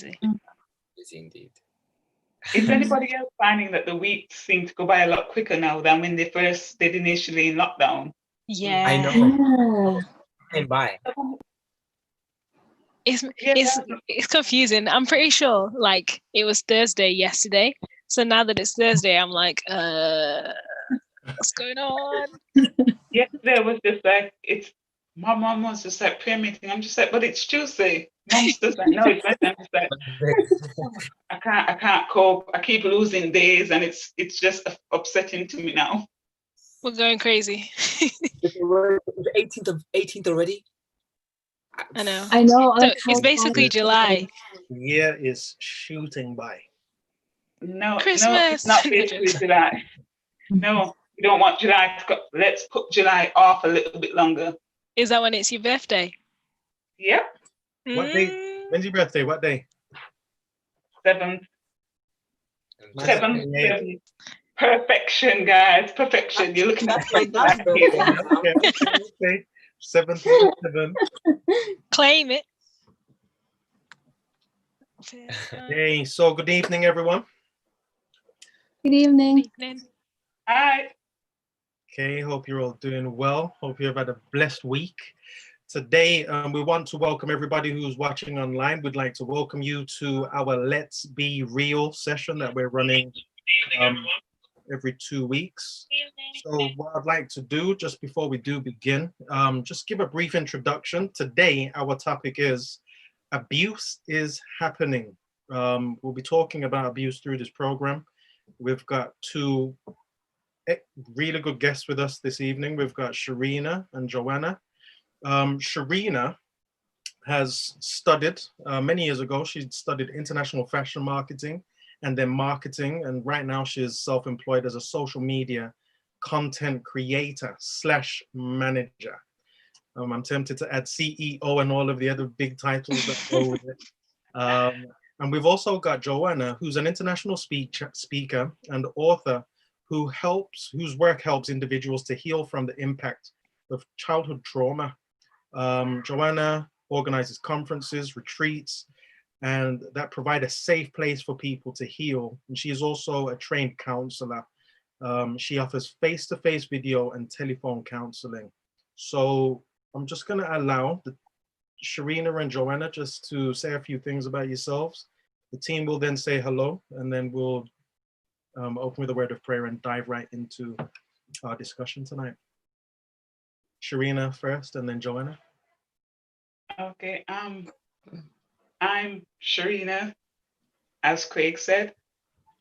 Yes, indeed. Is anybody else finding that the weeks seem to go by a lot quicker now than when they first did initially in lockdown? Yeah. I know. Yeah. Bye. It's confusing. I'm pretty sure like it was Thursday yesterday. So now that it's Thursday, I'm like, what's going on? Yesterday was just like, my mom was just like prayer meeting. I'm just like, but it's Tuesday. Mom's just like, no, it's Wednesday. I'm just like, I can't cope. I keep losing days, and it's just upsetting to me now. We're going crazy. It's 18th already. I know. I know. So it's basically July. Year is shooting by. No, Christmas. it's not basically July. No, we don't want July to go. Let's put July off a little bit longer. Is that when it's your birthday? Yep. What day? When's your birthday? What day? 7th. 7th. Perfection, guys. Perfection. You're looking at my dad's birthday. Okay. 7th of 7th. Claim it. Hey, so good evening, everyone. Good evening. Hi. Okay, hope you're all doing well. Hope you've had a blessed week. Today, we want to welcome everybody who's watching online. We'd like to welcome you to our Let's Be Real session that we're running every 2 weeks. So what I'd like to do just before we do begin, just give a brief introduction. Today, our topic is abuse is happening. We'll be talking about abuse through this program. We've got two really good guests with us this evening. We've got Sharina and Joanna. Sharina has studied, many years ago, she studied international fashion marketing and then marketing. And right now she is self-employed as a social media content creator / manager. I'm tempted to add CEO and all of the other big titles that go with it. And we've also got Joanna, who's an international speaker and author whose work helps individuals to heal from the impact of childhood trauma. Joanna organizes conferences, retreats, and that provide a safe place for people to heal. And she is also a trained counselor. She offers face-to-face video and telephone counseling. So I'm just going to allow Sharina and Joanna just to say a few things about yourselves. The team will then say hello, and then we'll open with a word of prayer and dive right into our discussion tonight. Sharina first, and then Joanna. Okay. I'm Sharina, as Craig said.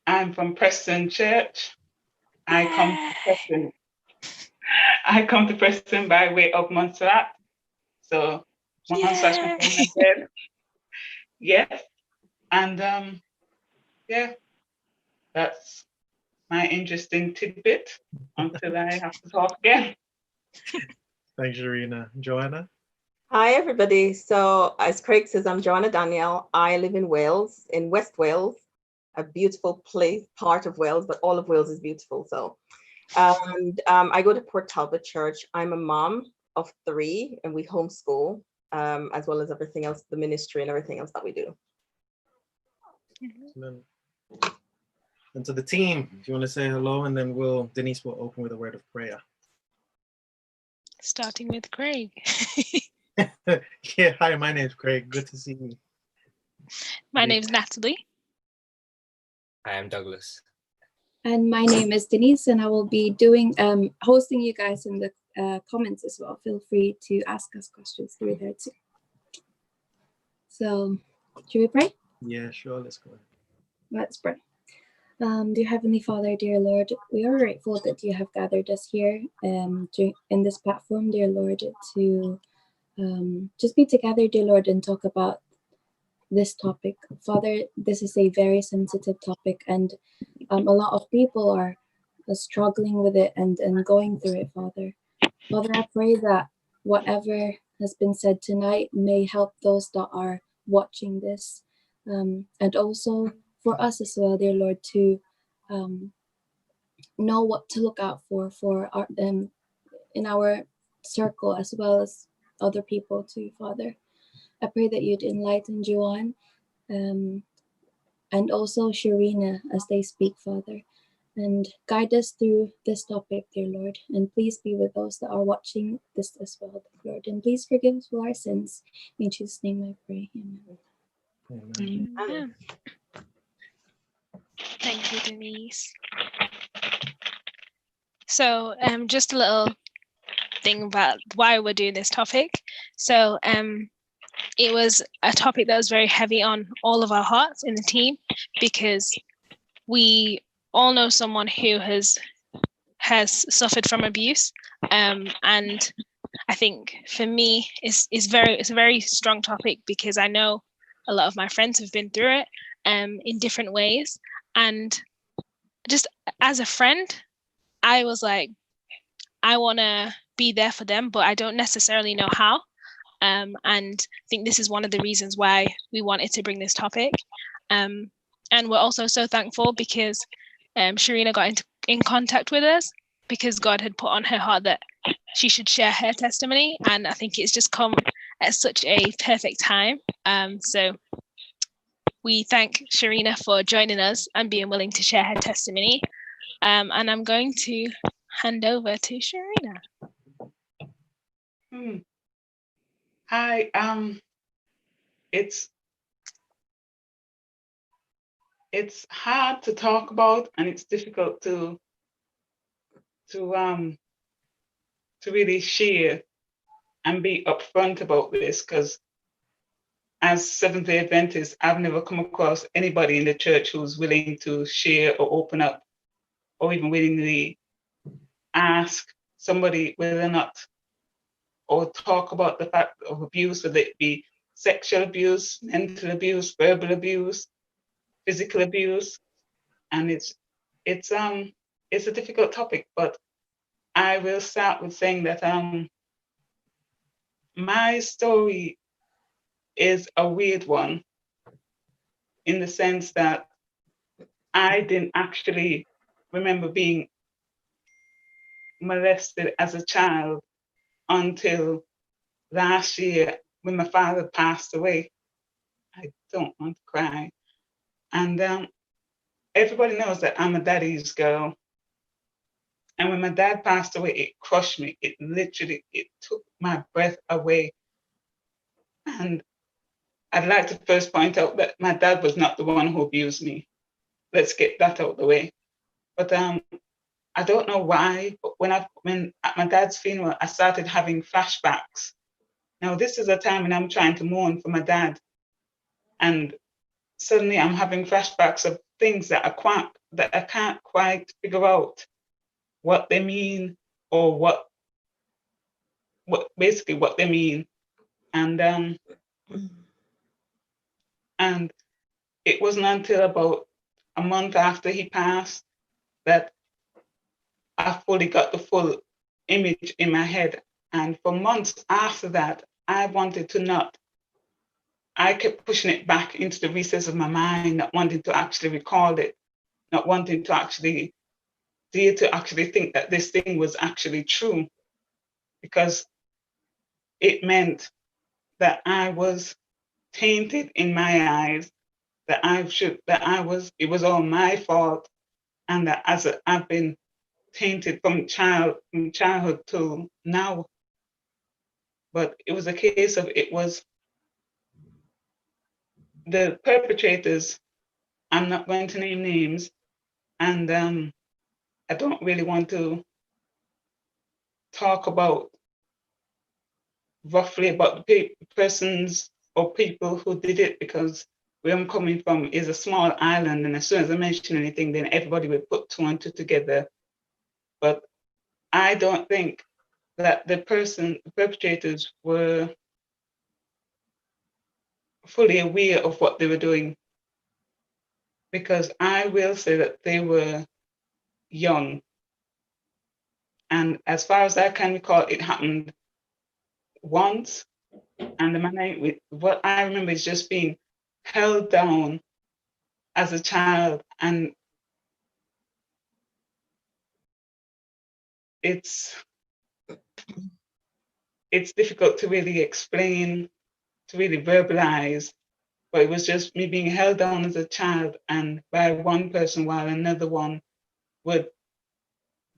I'm from Preston Church. I come to Preston by way of Montserrat. So Montserrat, yes. And yeah, that's my interesting tidbit until I have to talk again. Thanks, Sharina. Joanna? Hi, everybody. So as Craig says, I'm Joanna Daniel. I live in Wales, in West Wales, a beautiful place, part of Wales, but all of Wales is beautiful. So, and I go to Port Talbot Church. I'm a mom of 3, and we homeschool, as well as everything else, the ministry and everything else that we do. And to the team, if you want to say hello, and then Denise will open with a word of prayer. Starting with Craig. Yeah, hi, my name's Craig. Good to see you. My name's Natalie. I am Douglas. And my name is Denise, and I will be hosting you guys in the comments as well. Feel free to ask us questions through there too. So, should we pray? Yeah, sure. Let's go. Let's pray. Dear Heavenly Father, dear Lord, we are grateful that you have gathered us here in this platform, dear Lord, to just be together, dear Lord, and talk about this topic. Father, this is a very sensitive topic, and a lot of people are struggling with it and going through it, Father. Father, I pray that whatever has been said tonight may help those that are watching this, and also for us as well, dear Lord, to know what to look out for our, in our circle as well as other people too, Father. I pray that you'd enlighten Joanne and also Sharina as they speak, Father. And guide us through this topic, dear Lord. And please be with those that are watching this as well, Lord. And please forgive us for our sins. In Jesus' name I pray. Amen. Amen. Thank you, Denise. So, just a little thing about why we're doing this topic. So, it was a topic that was very heavy on all of our hearts in the team, because we all know someone who has suffered from abuse, and I think for me it's a very strong topic, because I know a lot of my friends have been through it in different ways, and just as a friend, I was like, I want to be there for them, but I don't necessarily know how. And I think this is one of the reasons why we wanted to bring this topic. And we're also so thankful because Sharina got in contact with us, because God had put on her heart that she should share her testimony. And I think it's just come at such a perfect time. So we thank Sharina for joining us and being willing to share her testimony. And I'm going to hand over to Sharina. Hi, it's hard to talk about, and it's difficult to really share and be upfront about this, because as Seventh-day Adventist, I've never come across anybody in the church who's willing to share or open up, or even willingly ask somebody whether or not, or talk about the fact of abuse, whether it be sexual abuse, mental abuse, verbal abuse, physical abuse. And it's a difficult topic, but I will start with saying that my story is a weird one, in the sense that I didn't actually remember being molested as a child until last year, when my father passed away. I don't want to cry. And everybody knows that I'm a daddy's girl. And when my dad passed away, it crushed me. It took my breath away. And I'd like to first point out that my dad was not the one who abused me. Let's get that out of the way. But I don't know why, but when at my dad's funeral, I started having flashbacks. Now, this is a time when I'm trying to mourn for my dad, and suddenly I'm having flashbacks of things that I can't quite figure out what they mean, or what basically what they mean. And it wasn't until about a month after he passed that I fully got the full image in my head. And for months after that, I wanted to not. I kept pushing it back into the recess of my mind, not wanting to actually recall it, not wanting to actually dare to actually think that this thing was actually true, because it meant that I was tainted in my eyes, that it was all my fault, and that I've been tainted from childhood to now. But it was a case of, it was the perpetrators. I'm not going to name names, and I don't really want to talk about roughly about the persons or people who did it, because where I'm coming from is a small island, and as soon as I mention anything, then everybody will put two and two together. But I don't think that the perpetrators were fully aware of what they were doing, because I will say that they were young. And as far as I can recall, it happened once. And what I remember is just being held down as a child. And it's difficult to really explain, to really verbalize. but it was just me being held down as a child and by one person while another one would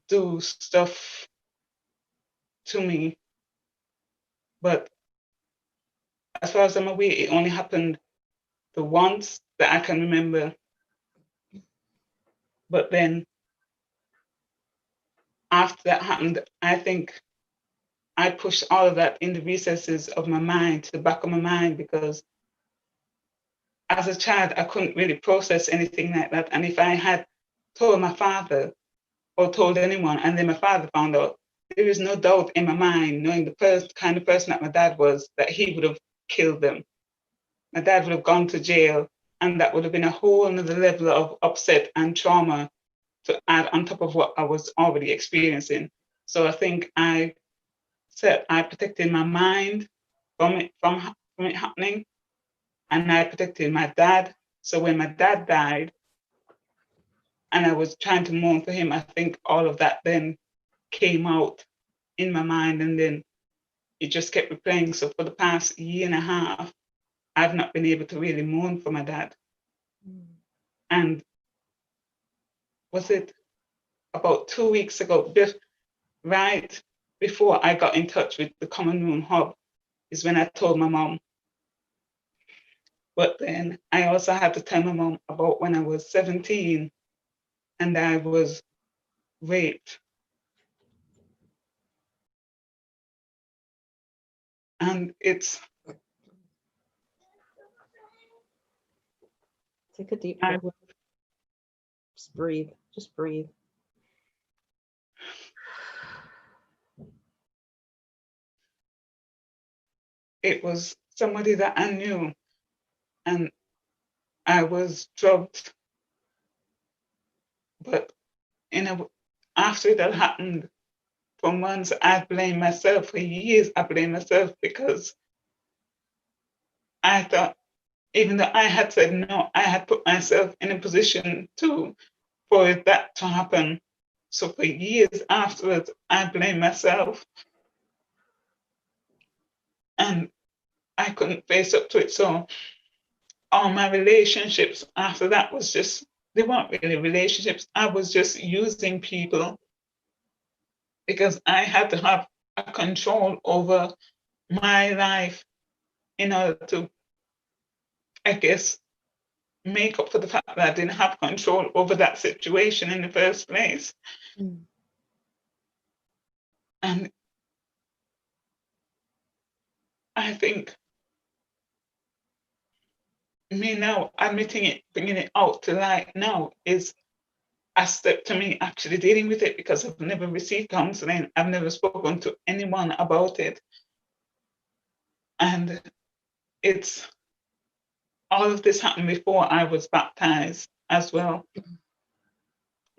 do stuff to me. But as far as I'm aware, it only happened the once that I can remember. But then after that happened, I think I pushed all of that in the recesses of my mind, to the back of my mind, because as a child, I couldn't really process anything like that. And if I had told my father or told anyone, and then my father found out, there is no doubt in my mind, knowing the kind of person that my dad was, that he would have killed them. My dad would have gone to jail, and that would have been a whole another level of upset and trauma to add on top of what I was already experiencing. So I think I protected my mind from it happening, and I protected my dad. So when my dad died, and I was trying to mourn for him, I think all of that then came out in my mind, and then it just kept replaying. So for the past year and a half, I've not been able to really mourn for my dad. And was it about 2 weeks ago, right before I got in touch with the Common Room Hub, is when I told my mom. But then I also had to tell my mom about when I was 17 and I was raped. And it's... Take a deep breath. Just breathe. Just breathe. It was somebody that I knew, and I was drugged. But after that happened, for months, I blamed myself. For years, I blamed myself, because I thought, even though I had said no, I had put myself in a position for that to happen. So for years afterwards, I blamed myself. And I couldn't face up to it. So all my relationships after that was just, they weren't really relationships. I was just using people, because I had to have a control over my life in order to, I guess, make up for the fact that I didn't have control over that situation in the first place. And I think me now admitting it, bringing it out to light now is a step to me actually dealing with it, because I've never received counseling. I've never spoken to anyone about it. And it's, all of this happened before I was baptized as well,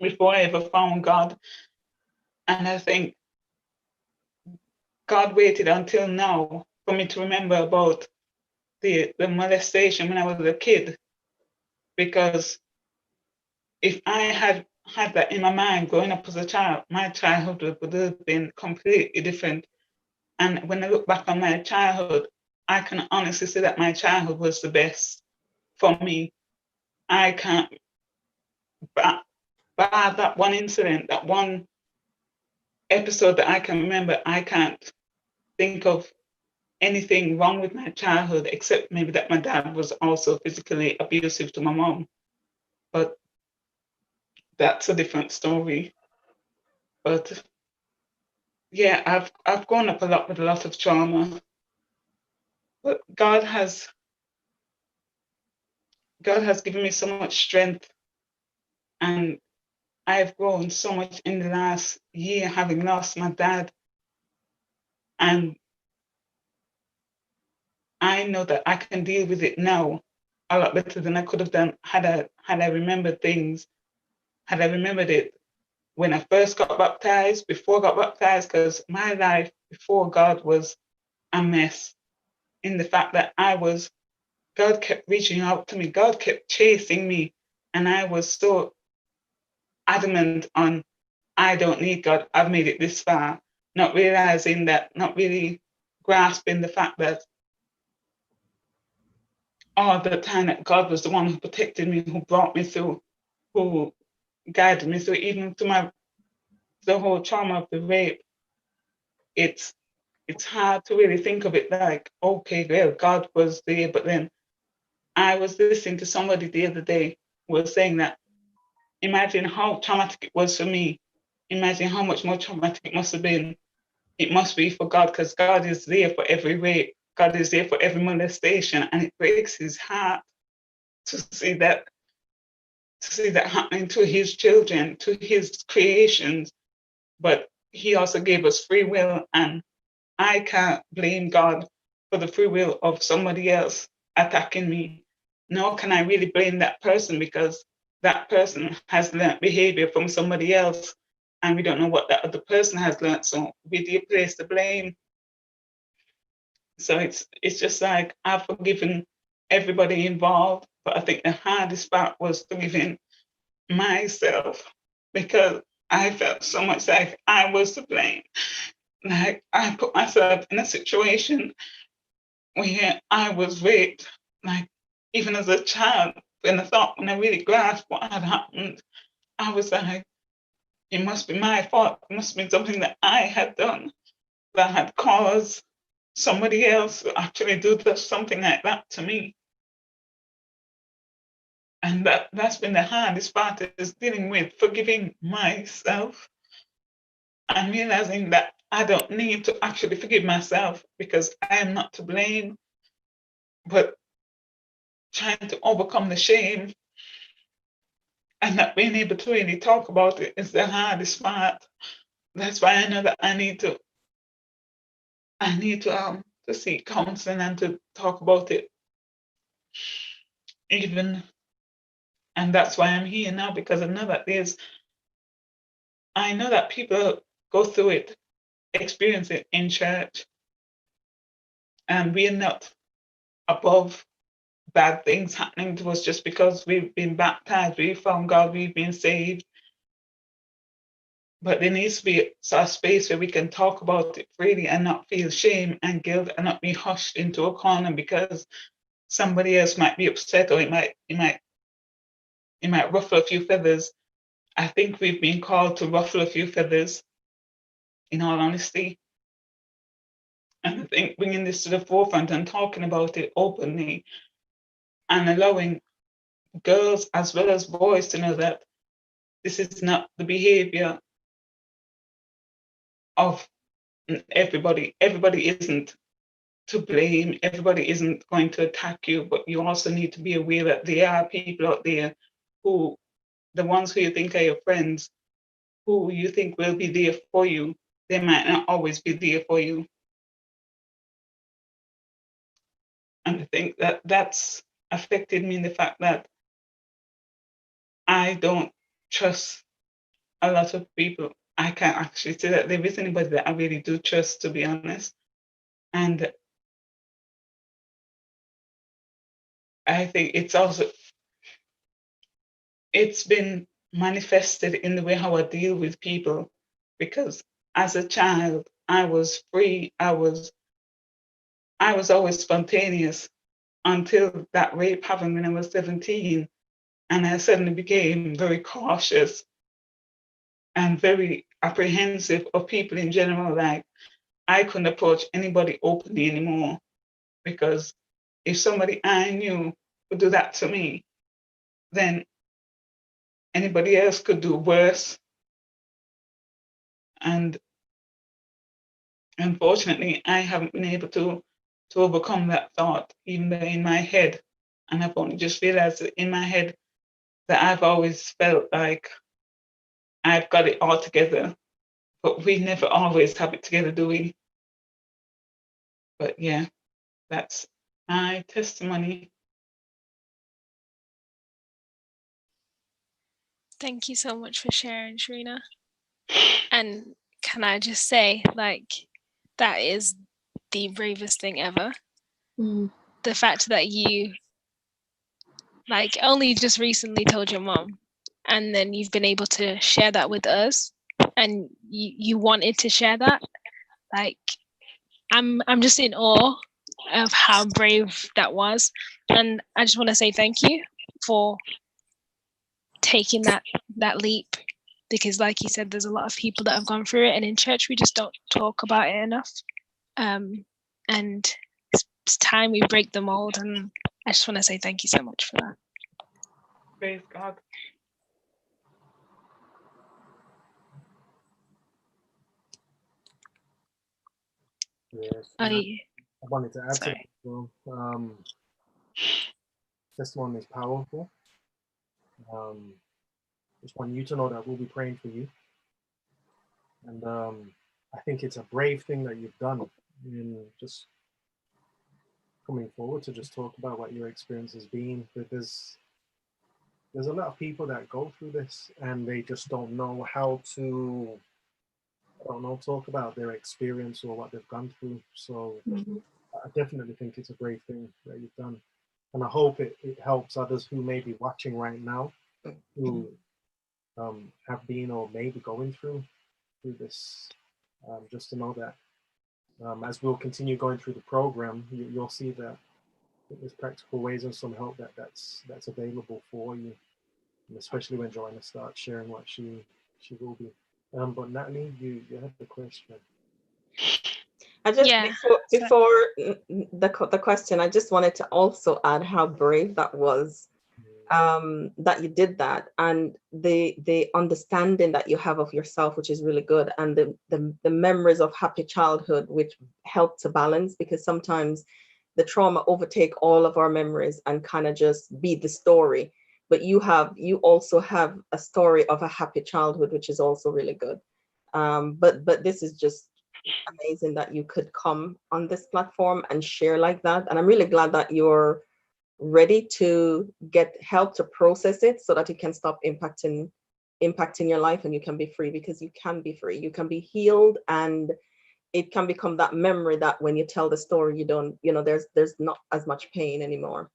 before I ever found God. And I think God waited until now for me to remember about the molestation when I was a kid, because if I had had that in my mind growing up as a child, my childhood would have been completely different. And when I look back on my childhood, I can honestly say that my childhood was the best for me. I can't, bar that one incident, that one episode that I can remember, I can't think of anything wrong with my childhood, except maybe that my dad was also physically abusive to my mom. But that's a different story. But yeah, I've grown up a lot with a lot of trauma. But God has given me so much strength, and I've grown so much in the last year, having lost my dad. And I know that I can deal with it now a lot better than I could have done had I remembered things, had I remembered it when I first got baptized, before I got baptized, because my life before God was a mess, in the fact that God kept reaching out to me, God kept chasing me, and I was so adamant on, I don't need God, I've made it this far, not realizing that, not really grasping the fact that all the time that God was the one who protected me, who brought me through, who guided me through, even through the whole trauma of the rape. It's hard to really think of it like, okay, well, God was there, but then I was listening to somebody the other day who was saying that, imagine how traumatic it was for me. Imagine how much more traumatic it must have been. It must be for God, because God is there for every rape. God is there for every molestation, and it breaks his heart to see that happening to his children, to his creations. But he also gave us free will, and I can't blame God for the free will of somebody else attacking me. Nor can I really blame that person, because that person has learned behavior from somebody else, and we don't know what that other person has learned. So we do place the blame. So it's just like, I've forgiven everybody involved, but I think the hardest part was forgiving myself, because I felt so much like I was to blame. Like, I put myself in a situation where I was raped. Like, even as a child, when I really grasped what had happened, I was like, it must be my fault. It must be something that I had done that had caused somebody else to actually do something like that to me. And that's been the hardest part, is dealing with forgiving myself and realizing that I don't need to actually forgive myself, because I am not to blame, but trying to overcome the shame and not being able to really talk about it is the hardest part. That's why I know that I need to seek counseling and to talk about it even. And that's why I'm here now, because I know that people go through it, experience it in church, and we're not above bad things happening to us just because we've been baptized, we found God, we've been saved. But there needs to be a space where we can talk about it freely and not feel shame and guilt and not be hushed into a corner because somebody else might be upset, or it might ruffle a few feathers. I think we've been called to ruffle a few feathers, in all honesty. And I think bringing this to the forefront and talking about it openly and allowing girls as well as boys to know that this is not the behavior of everybody. Everybody isn't to blame. Everybody isn't going to attack you, but you also need to be aware that there are people out there who, the ones who you think are your friends, who you think will be there for you, they might not always be there for you. And I think that that's affected me in the fact that I don't trust a lot of people. I can't actually say that there is anybody that I really do trust, to be honest. And I think it's been manifested in the way how I deal with people, because as a child, I was free. I was always spontaneous until that rape happened when I was 17. And I suddenly became very cautious and very apprehensive of people in general. Like, I couldn't approach anybody openly anymore, because if somebody I knew would do that to me, then anybody else could do worse. And unfortunately, I haven't been able to overcome that thought, even though in my head, and I've only just realized that in my head that I've always felt like I've got it all together, but we never always have it together, do we? But yeah, that's my testimony. Thank you so much for sharing, Sharina. And can I just say, like, that is the bravest thing ever. The fact that you, like, only just recently told your mom, and then you've been able to share that with us, and you wanted to share that. Like, I'm just in awe of how brave that was. And I just want to say thank you for taking that leap, because like you said, there's a lot of people that have gone through it, and in church we just don't talk about it enough. And it's time we break the mold, and I just want to say thank you so much for that. Praise God. Yes. I wanted to add sorry. something. Well, testimony is powerful. Just want you to know that we'll be praying for you. And I think it's a brave thing that you've done in just coming forward to just talk about what your experience has been, because there's a lot of people that go through this and they just don't know how to, talk about their experience or what they've gone through. So I definitely think it's a brave thing that you've done. And I hope it helps others who may be watching right now, who have been or may be going through this, just to know that as we'll continue going through the program, you'll see that there's practical ways and some help that's available for you, and especially when Joanna starts sharing what she will be. But Natalie, you had the question. I just Yeah. before the question, I just wanted to also add how brave that was, that you did that, and the understanding that you have of yourself, which is really good, and the memories of happy childhood, which help to balance, because sometimes the trauma overtake all of our memories and kind of just be the story. But you also have a story of a happy childhood, which is also really good. But this is just amazing that you could come on this platform and share like that. And I'm really glad that you're ready to get help to process it so that it can stop impacting your life, and you can be free, because you can be free. You can be healed, and it can become that memory that when you tell the story, you don't, there's not as much pain anymore.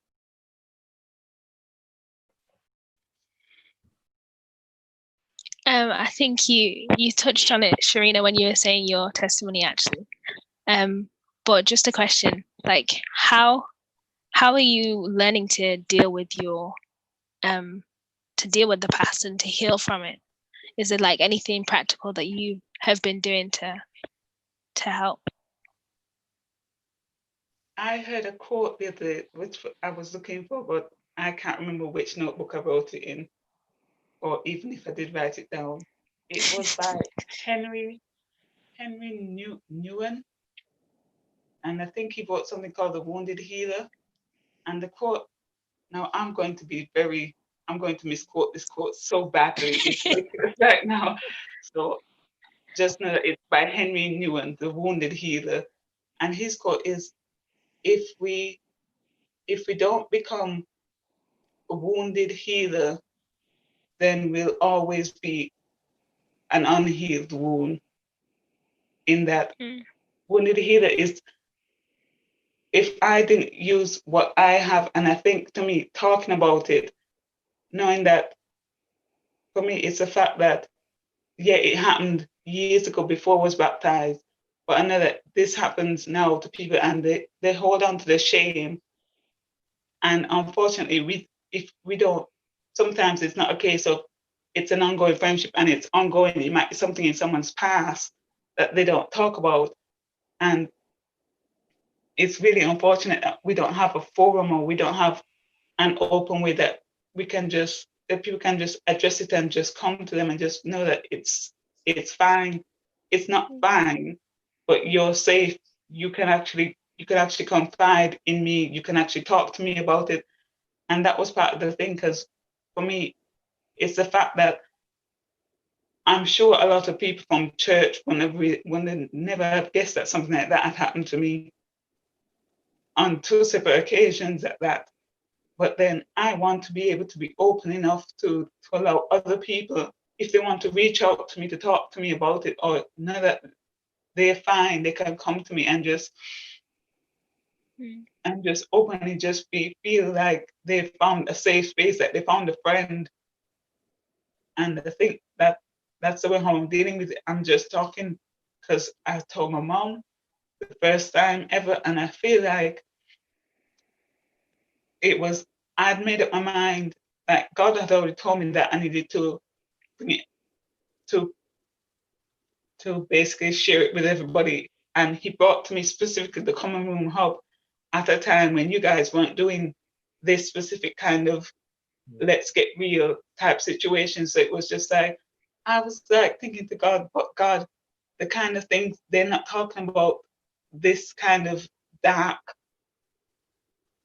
I think you touched on it, Sharina, when you were saying your testimony, actually. But just a question, like how are you learning to deal with the past and to heal from it? Is it like anything practical that you have been doing to help? I heard a quote the other day, which I was looking for, but I can't remember which notebook I wrote it in, or even if I did write it down. It was by Henry Newen, and I think he wrote something called The Wounded Healer. And the quote, now I'm going to misquote this quote so badly, it's ridiculous right now. So just know that it's by Henry Newen, The Wounded Healer. And his quote is, if we don't become a wounded healer, then we'll always be an unhealed wound. In that, wounded healer is, if I didn't use what I have, and I think to me, talking about it, knowing that for me, it's a fact that, yeah, it happened years ago before I was baptized, but I know that this happens now to people, and they hold on to the shame. And unfortunately, if we don't, sometimes it's not a case of, it's an ongoing friendship and it's ongoing. It might be something in someone's past that they don't talk about. And it's really unfortunate that we don't have a forum, or we don't have an open way that people can just address it and just come to them and just know that it's fine. It's not fine, but you're safe. You can actually confide in me. You can actually talk to me about it. And that was part of the thing, because for me, it's the fact that I'm sure a lot of people from church, when they never have guessed that something like that had happened to me on 2 separate occasions at that. But then I want to be able to be open enough to allow other people, if they want to reach out to me to talk to me about it, or know that they're fine, they can come to me and just openly just feel like they found a safe space, that they found a friend. And I think that that's the way how I'm dealing with it. I'm just talking because I told my mom the first time ever, and I feel like I'd made up my mind that God had already told me that I needed to bring it to basically share it with everybody. And he brought to me specifically the Common Room Hub at a time when you guys weren't doing this specific kind of let's get real type situation. So it was just like, I was like thinking to God, but God, the kind of things they're not talking about, this kind of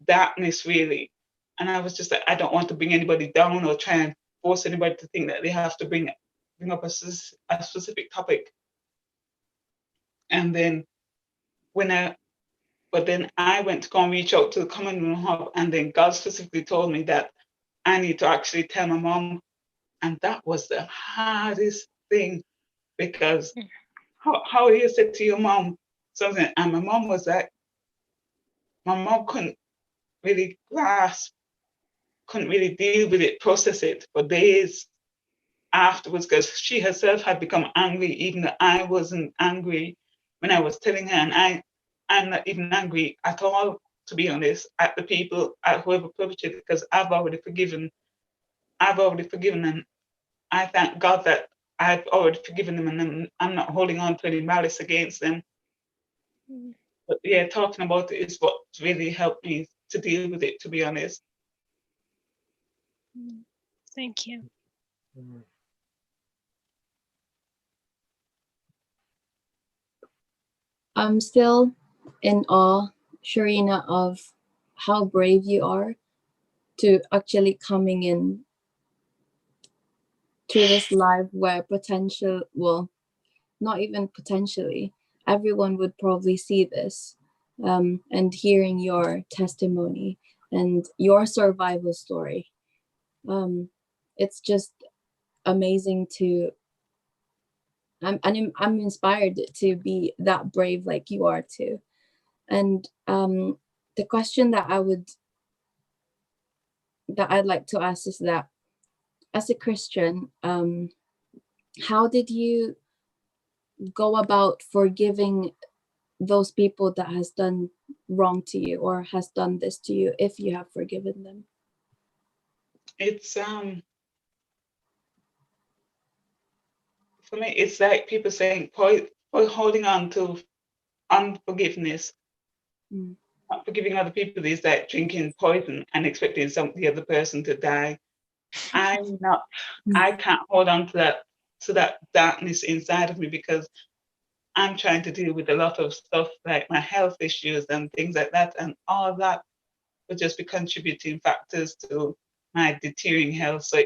darkness really. And I was just like, I don't want to bring anybody down or try and force anybody to think that they have to bring up a specific topic. And then but then I went to go and reach out to the Common Room Hub, and then God specifically told me that I need to actually tell my mom. And that was the hardest thing, because how do you say to your mom something? And my mom was like, my mom couldn't really grasp, couldn't really deal with it, process it for days afterwards, because she herself had become angry, even though I wasn't angry when I was telling her. And I'm not even angry at all, to be honest, at the people, at whoever perpetrated, because I've already forgiven, and I thank God that I've already forgiven them, and I'm not holding on to any malice against them. But yeah, talking about it is what really helped me to deal with it, to be honest. Thank you. I'm still in awe, Sharina, of how brave you are to actually coming in to this live where not even potentially, everyone would probably see this, and hearing your testimony and your survival story. It's just amazing I'm inspired to be that brave like you are too. And the question that I'd like to ask is that, as a Christian, how did you go about forgiving those people that has done wrong to you or has done this to you, if you have forgiven them? It's for me, it's like people saying, holding on to unforgiveness. Not forgiving other people is like drinking poison and expecting the other person to die. I can't hold on to that darkness inside of me, because I'm trying to deal with a lot of stuff like my health issues and things like that, and all that would just be contributing factors to my deteriorating health. So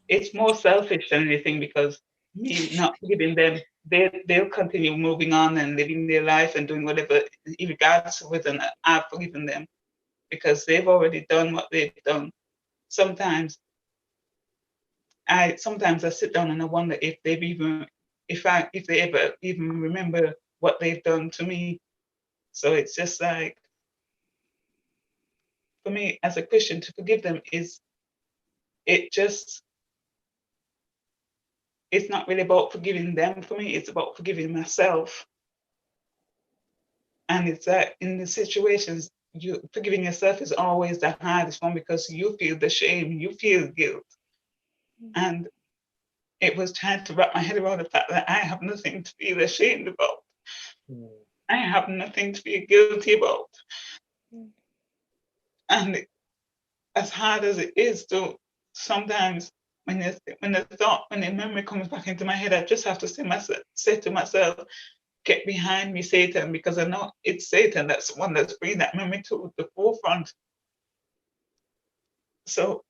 it's more selfish than anything, because me not forgiving them, they'll continue moving on and living their life and doing whatever, regardless of whether I've forgiven them, because they've already done what they've done. Sometimes I sit down and I wonder if if they ever even remember what they've done to me. So it's just like, for me as a Christian, to forgive them it's not really about forgiving them. For me, it's about forgiving myself. And it's that in the situations, forgiving yourself is always the hardest one, because you feel the shame, you feel guilt. And it was trying to wrap my head around the fact that I have nothing to feel ashamed about. I have nothing to feel guilty about. And as hard as it is to, sometimes when the memory comes back into my head, I just have to say to myself, get behind me, Satan, because I know it's Satan that's the one that's bringing that memory to the forefront. So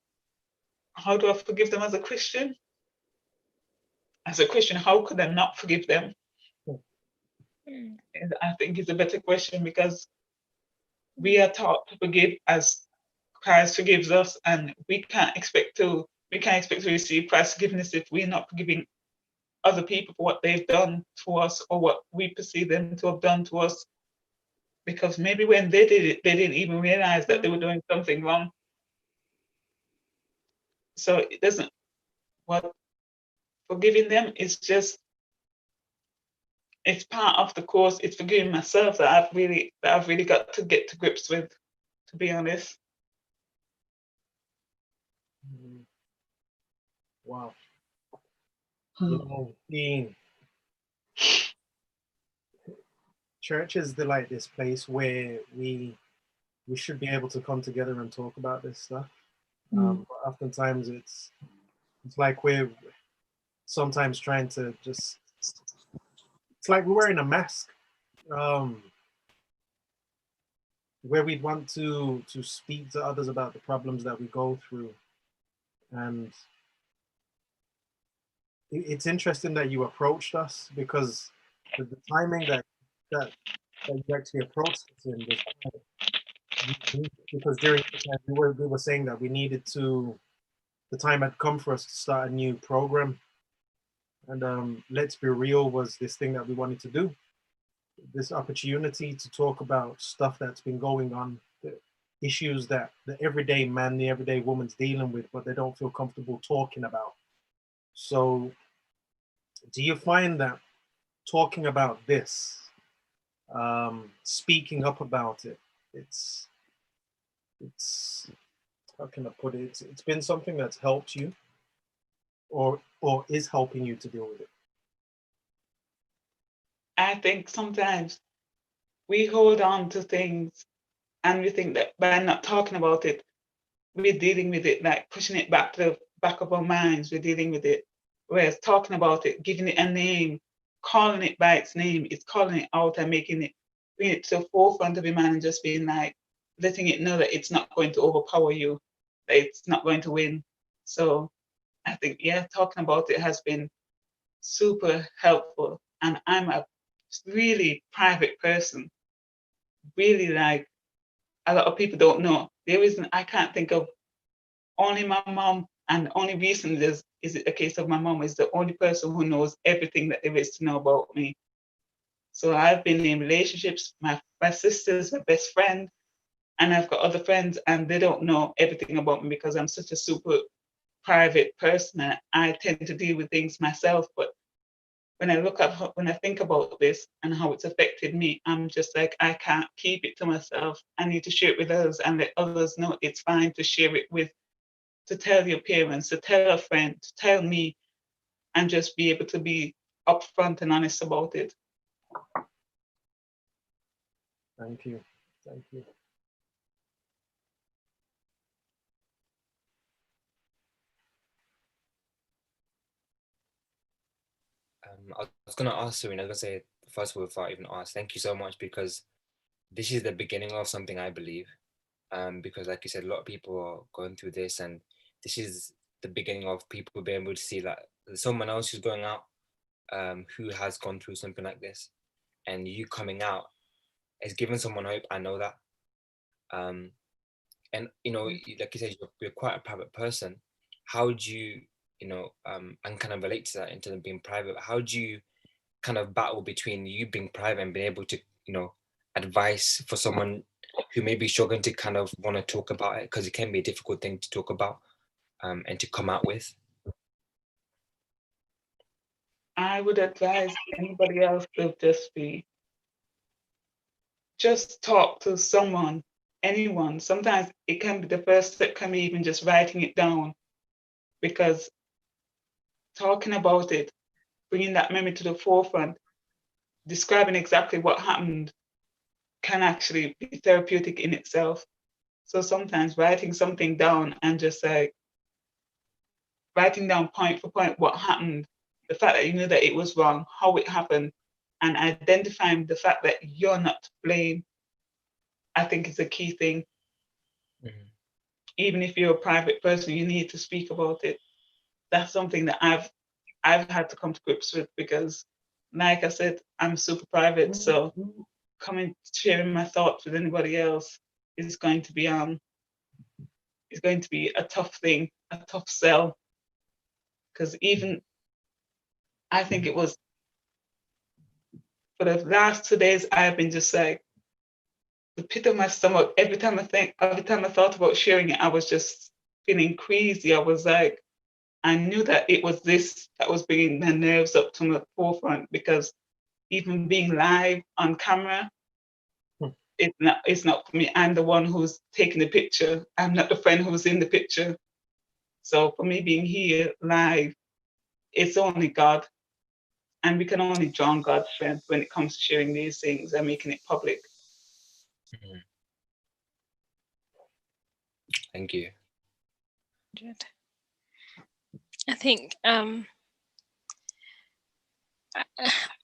how do I forgive them as a Christian? As a Christian, how could I not forgive them? I think it's a better question, because we are taught to forgive as Christ forgives us, and we can't expect to receive Christ's forgiveness if we're not forgiving other people for what they've done to us, or what we perceive them to have done to us. Because maybe when they did it, they didn't even realize that they were doing something wrong. So it doesn't, what forgiving them is just, it's part of the course. It's forgiving myself that I've really got to get to grips with, to to be honest. Wow. Oh, You know, church is like this place where we should be able to come together and talk about this stuff. But oftentimes it's like we're sometimes trying to just, it's like we're wearing a mask, where we want to speak to others about the problems that we go through. And it's interesting that you approached us, because the timing that you actually approached us in was quite unique, because during the time we were saying that we needed to, the time had come for us to start a new program. And Let's Be Real was this thing that we wanted to do, this opportunity to talk about stuff that's been going on, the issues that the everyday man, the everyday woman's dealing with, but they don't feel comfortable talking about. So do you find that talking about this, speaking up about it, it's how can I put it? It's been something that's helped you, or is helping you to deal with it? I think sometimes we hold on to things and we think that by not talking about it, we're dealing with it, like pushing it back to the back of our minds, we're dealing with it. Whereas talking about it, giving it a name, calling it by its name, it's calling it out and bringing it to the forefront of your mind and just being like, letting it know that it's not going to overpower you, that it's not going to win. So I think, yeah, talking about it has been super helpful. And I'm a really private person, really, like, a lot of people don't know. I can't think of, only my mom, and only reason is it a case of my mom is the only person who knows everything that there is to know about me. So I've been in relationships, my sister's my best friend, and I've got other friends, and they don't know everything about me because I'm such a super private person, and I tend to deal with things myself. But when I think about this and how it's affected me, I'm just like, I can't keep it to myself. I need to share it with others and let others know it's fine to share it with, to tell your parents, to tell a friend, to tell me, and just be able to be upfront and honest about it. Thank you. Thank you. I was gonna ask Serena, I was gonna say, first of all, before I even ask, thank you so much, because this is the beginning of something, I believe. Because like you said, a lot of people are going through this, and this is the beginning of people being able to see that there's someone else who's going out, who has gone through something like this, and you coming out is giving someone hope. I know that. And like you said, you're quite a private person. How do you, and kind of relate to that into them being private? How do you kind of battle between you being private and being able to, advice for someone who may be struggling to kind of want to talk about it, because it can be a difficult thing to talk about, and to come out with? I would advise anybody else to just talk to someone, anyone. Sometimes it can be, the first step can be even just writing it down, because talking about it, bringing that memory to the forefront, describing exactly what happened can actually be therapeutic in itself. So sometimes writing something down and just like writing down point for point what happened, the fact that you knew that it was wrong, how it happened, and identifying the fact that you're not to blame, I think is a key thing. Mhm. Even if you're a private person, you need to speak about it. That's something that I've had to come to grips with, because, like I said, I'm super private. So sharing my thoughts with anybody else is going to be a tough thing, a tough sell. Because even I think it was for the last 2 days, I've been just like, the pit of my stomach. Every time I thought about sharing it, I was just feeling queasy. I was like, I knew that it was this that was bringing my nerves up to the forefront, because even being live on camera, it's not for me. I'm the one who's taking the picture. I'm not the friend who's in the picture. So for me being here live, it's only God. And we can only draw on God's strength when it comes to sharing these things and making it public. Mhm. Thank you. Good. I think I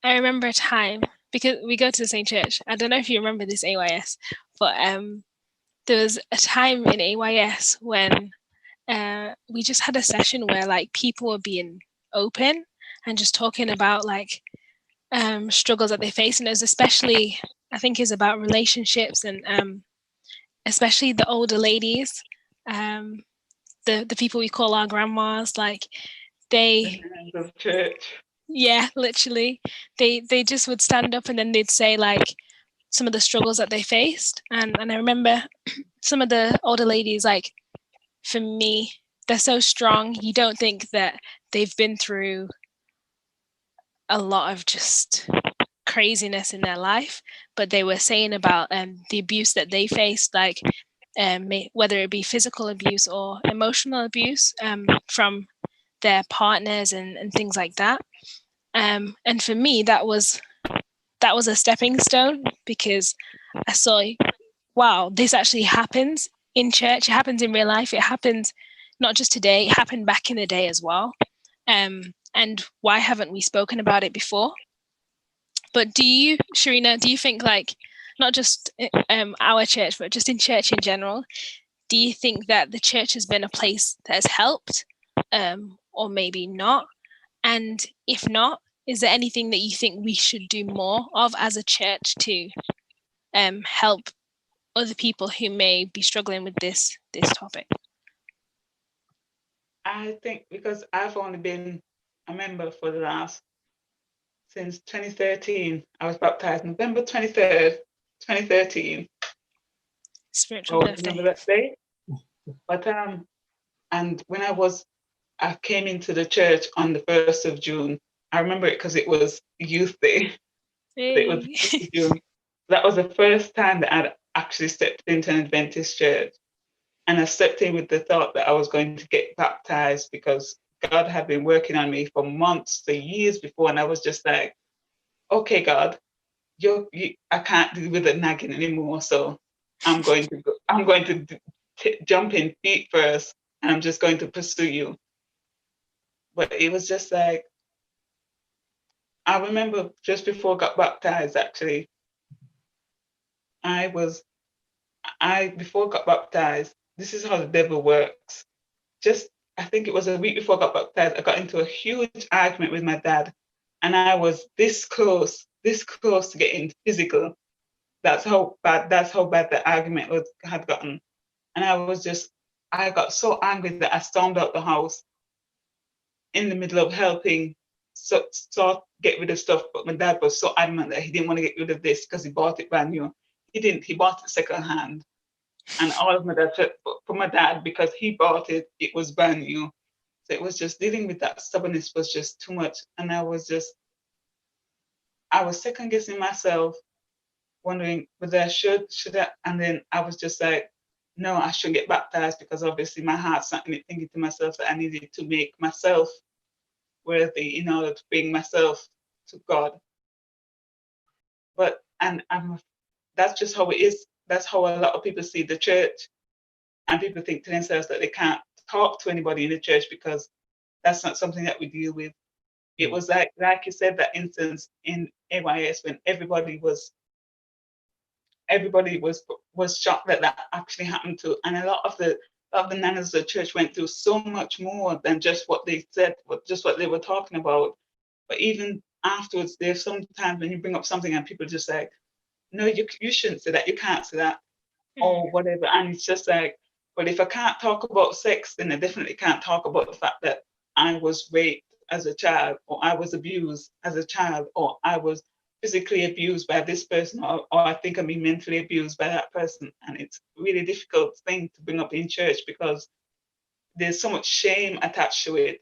remember a time, because we go to the same church. I don't know if you remember this AYS, but there was a time in AYS when we just had a session where like people were being open and just talking about like struggles that they face, and it was especially, I think, is about relationships, and especially the older ladies, the people we call our grandmas, like they, The church. yeah, literally, they just would stand up and then they'd say like some of the struggles that they faced, and I remember some of the older ladies, like, for me, they're so strong. You don't think that they've been through a lot of just craziness in their life, but they were saying about the abuse that they faced, like whether it be physical abuse or emotional abuse from their partners and things like that. And for me, that was a stepping stone, because I saw, wow, this actually happens in church. It happens in real life. It happens not just today. It happened back in the day as well. And why haven't we spoken about it before? But do you, Sharina, do you think, like, not just our church, but just in church in general, do you think that the church has been a place that has helped, or maybe not? And if not, is there anything that you think we should do more of as a church to help other people who may be struggling with this topic? I think because I've only been a member for the last, since 2013. I was baptized November 23rd, 2013. Spiritual Oh, birthday. remember that day? But and when I came into the church on the 1st of June. I remember it because it was Youth Day. It was Hey. 1st of June. That was the first time that I'd actually stepped into an Adventist church. And I stepped in with the thought that I was going to get baptized because God had been working on me for months, for years before. And I was just like, okay, God, I can't deal with the nagging anymore. So I'm going to jump in feet first, and I'm just going to pursue you. But it was just like, I remember just before I got baptized, actually, before I got baptized, this is how the devil works. I think it was a week before I got baptized, I got into a huge argument with my dad, and I was this close to getting physical. That's how bad the argument had gotten. And I got so angry that I stormed out the house in the middle of helping get rid of stuff. But my dad was so adamant that he didn't want to get rid of this because he bought it brand new. He didn't, he bought it second hand. And all of my dad said, for my dad, because he bought it, it was brand new. So it was just dealing with that stubbornness was just too much. And I was second guessing myself, wondering whether I should I, and then I was just like, no, I shouldn't get baptized because obviously my heart's not thinking to myself that I needed to make myself worthy in order to bring myself to God. But that's just how it is. That's how a lot of people see the church, and people think to themselves that they can't talk to anybody in the church because that's not something that we deal with. It was like you said, that instance in AYS when everybody was shocked that actually happened to, and a lot of the nanas of the church went through so much more than just what they said, just what they were talking about. But even afterwards, there's sometimes when you bring up something and people just like, no, you shouldn't say that, you can't say that, or whatever. And it's just like, but if I can't talk about sex, then I definitely can't talk about the fact that I was raped as a child, or I was abused as a child, or I was physically abused by this person, or I think I'm being mentally abused by that person. And it's a really difficult thing to bring up in church because there's so much shame attached to it.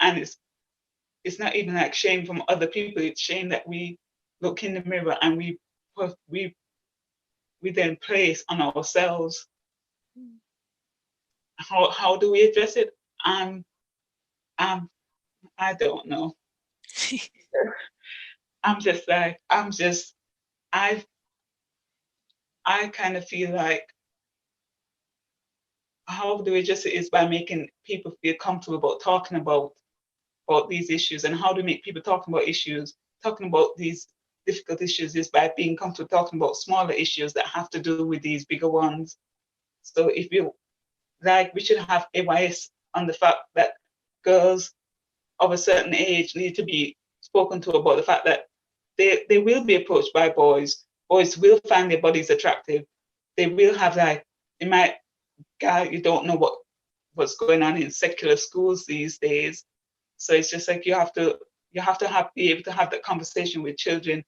And it's not even like shame from other people, it's shame that we look in the mirror and we we then place on ourselves. How do we address it? I don't know. I kind of feel like how do we address it is by making people feel comfortable about talking about these issues. And how do we make people talking about these difficult issues is by being comfortable talking about smaller issues that have to do with these bigger ones. So if you like, we should have advice on the fact that girls of a certain age need to be spoken to about the fact that they will be approached by boys. Boys will find their bodies attractive. They will have like, they might, God, you don't know what's going on in secular schools these days. So it's just like you have to be able to have that conversation with children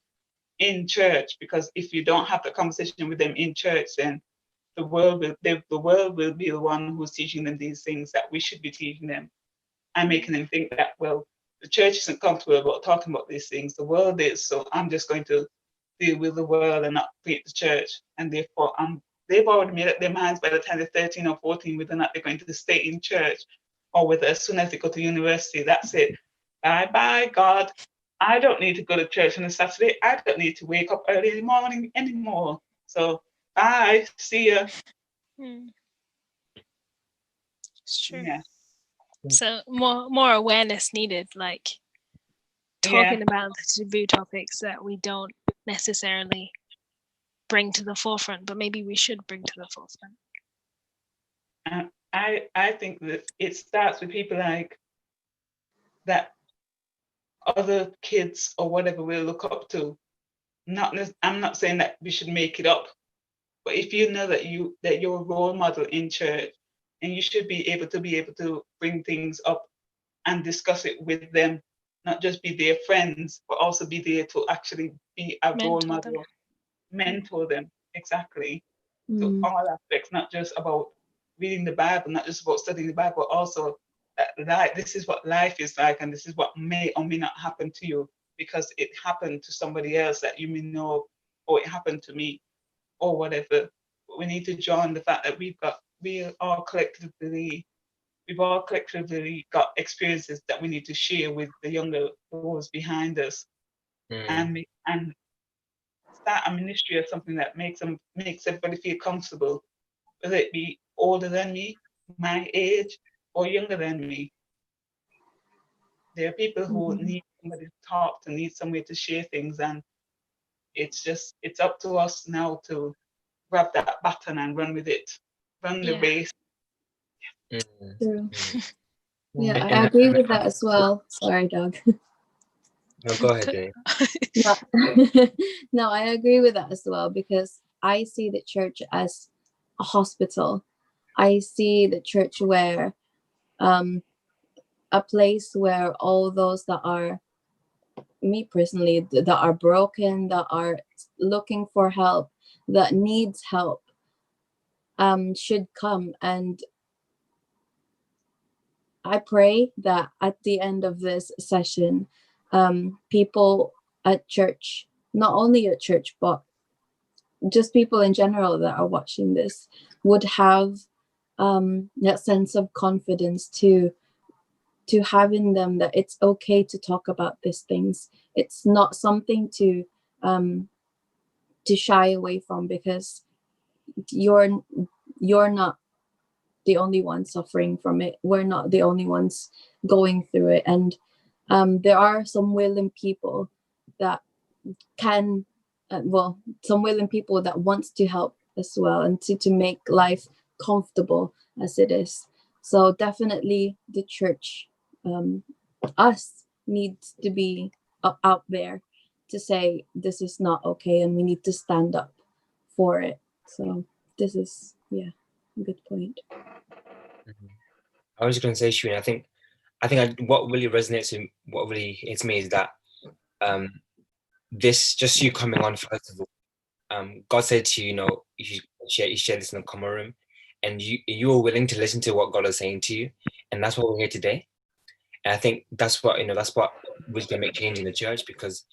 in church, because if you don't have that conversation with them in church, then the world will be the one who's teaching them these things that we should be teaching them, and making them think that, well, the church isn't comfortable about talking about these things, the world is, so I'm just going to deal with the world and not treat the church. And therefore they've already made up their minds by the time they're 13 or 14 whether or not they're going to stay in church, or whether as soon as they go to university, that's it. Bye bye, God. I don't need to go to church on a Saturday. I don't need to wake up early in the morning anymore. So bye, see ya. It's true. Yeah. So more awareness needed, like talking about the taboo topics that we don't necessarily bring to the forefront, but maybe we should bring to the forefront. I think that it starts with people like that other kids or whatever will look up to. I'm not saying that we should make it up, but if you know that you're a role model in church, and you should be able to bring things up and discuss it with them, not just be their friends, but also be there to actually be a role model, mentor them, exactly, to all aspects, not just about reading the Bible, not just about studying the Bible, but also that this is what life is like, and this is what may or may not happen to you because it happened to somebody else that you may know, or it happened to me, or whatever. But we need to draw on the fact that we've all collectively got experiences that we need to share with the younger, those behind us, and start a ministry or something that makes everybody feel comfortable, whether it be older than me, my age, or younger than me. There are people who need somebody to talk to, need somewhere to share things, and it's up to us now to grab that baton and run with it, run the race. True. Yeah, I agree with that as well. Sorry, Doug. No, go ahead, Denise. No, I agree with that as well, because I see the church as a hospital. I see the church where a place where all those that are, me personally, that are broken, that are looking for help, that needs help, should come. And I pray that at the end of this session, people at church, not only at church, but just people in general that are watching this, would have that sense of confidence to have in them that it's okay to talk about these things. It's not something to shy away from, because you're not the only ones suffering from it. We're not the only ones going through it. And there are some willing people that can, some willing people that wants to help as well, and to make life comfortable as it is. So definitely the church, us, needs to be out there to say this is not okay, and we need to stand up for it. So this is, a good point. I was just going to say, Shireen, I think what really resonates and what really hits me is that this, just you coming on, first of all, God said to you, you share this in the common room, and you were willing to listen to what God is saying to you, and that's what we're here today. And I think that's what we can make change in the church, because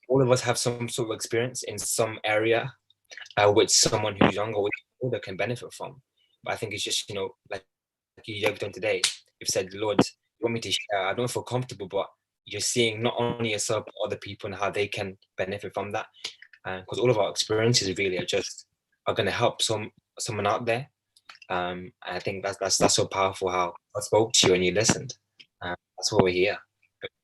all of us have some sort of experience in some area, which someone who's younger or older can benefit from. But I think it's just, like you've done today, you've said, Lord, you want me to share, I don't feel comfortable, but you're seeing not only yourself, but other people and how they can benefit from that. Because all of our experiences really are going to help someone out there. And I think that's so powerful how I spoke to you and you listened. That's why we're here.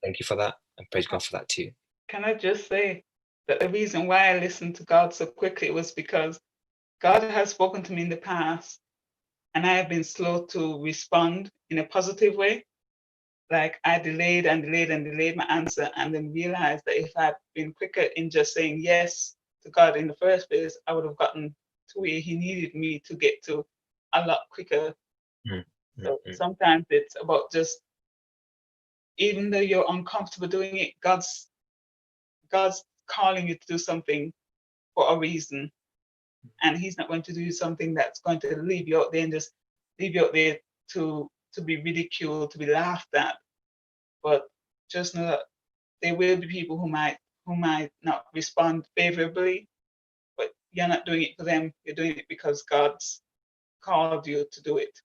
Thank you for that, and praise God for that too. Can I just say that the reason why I listened to God so quickly was because God has spoken to me in the past, and I have been slow to respond in a positive way. Like I delayed and delayed and delayed my answer, and then realized that if I'd been quicker in just saying yes to God in the first place, I would have gotten to where He needed me to get to a lot quicker. So sometimes it's about just, even though you're uncomfortable doing it, God's calling you to do something for a reason, and He's not going to do something that's going to leave you out there and just leave you out there to be ridiculed, to be laughed at. But just know that there will be people who might not respond favorably, but you're not doing it for them. You're doing it because God's called you to do it.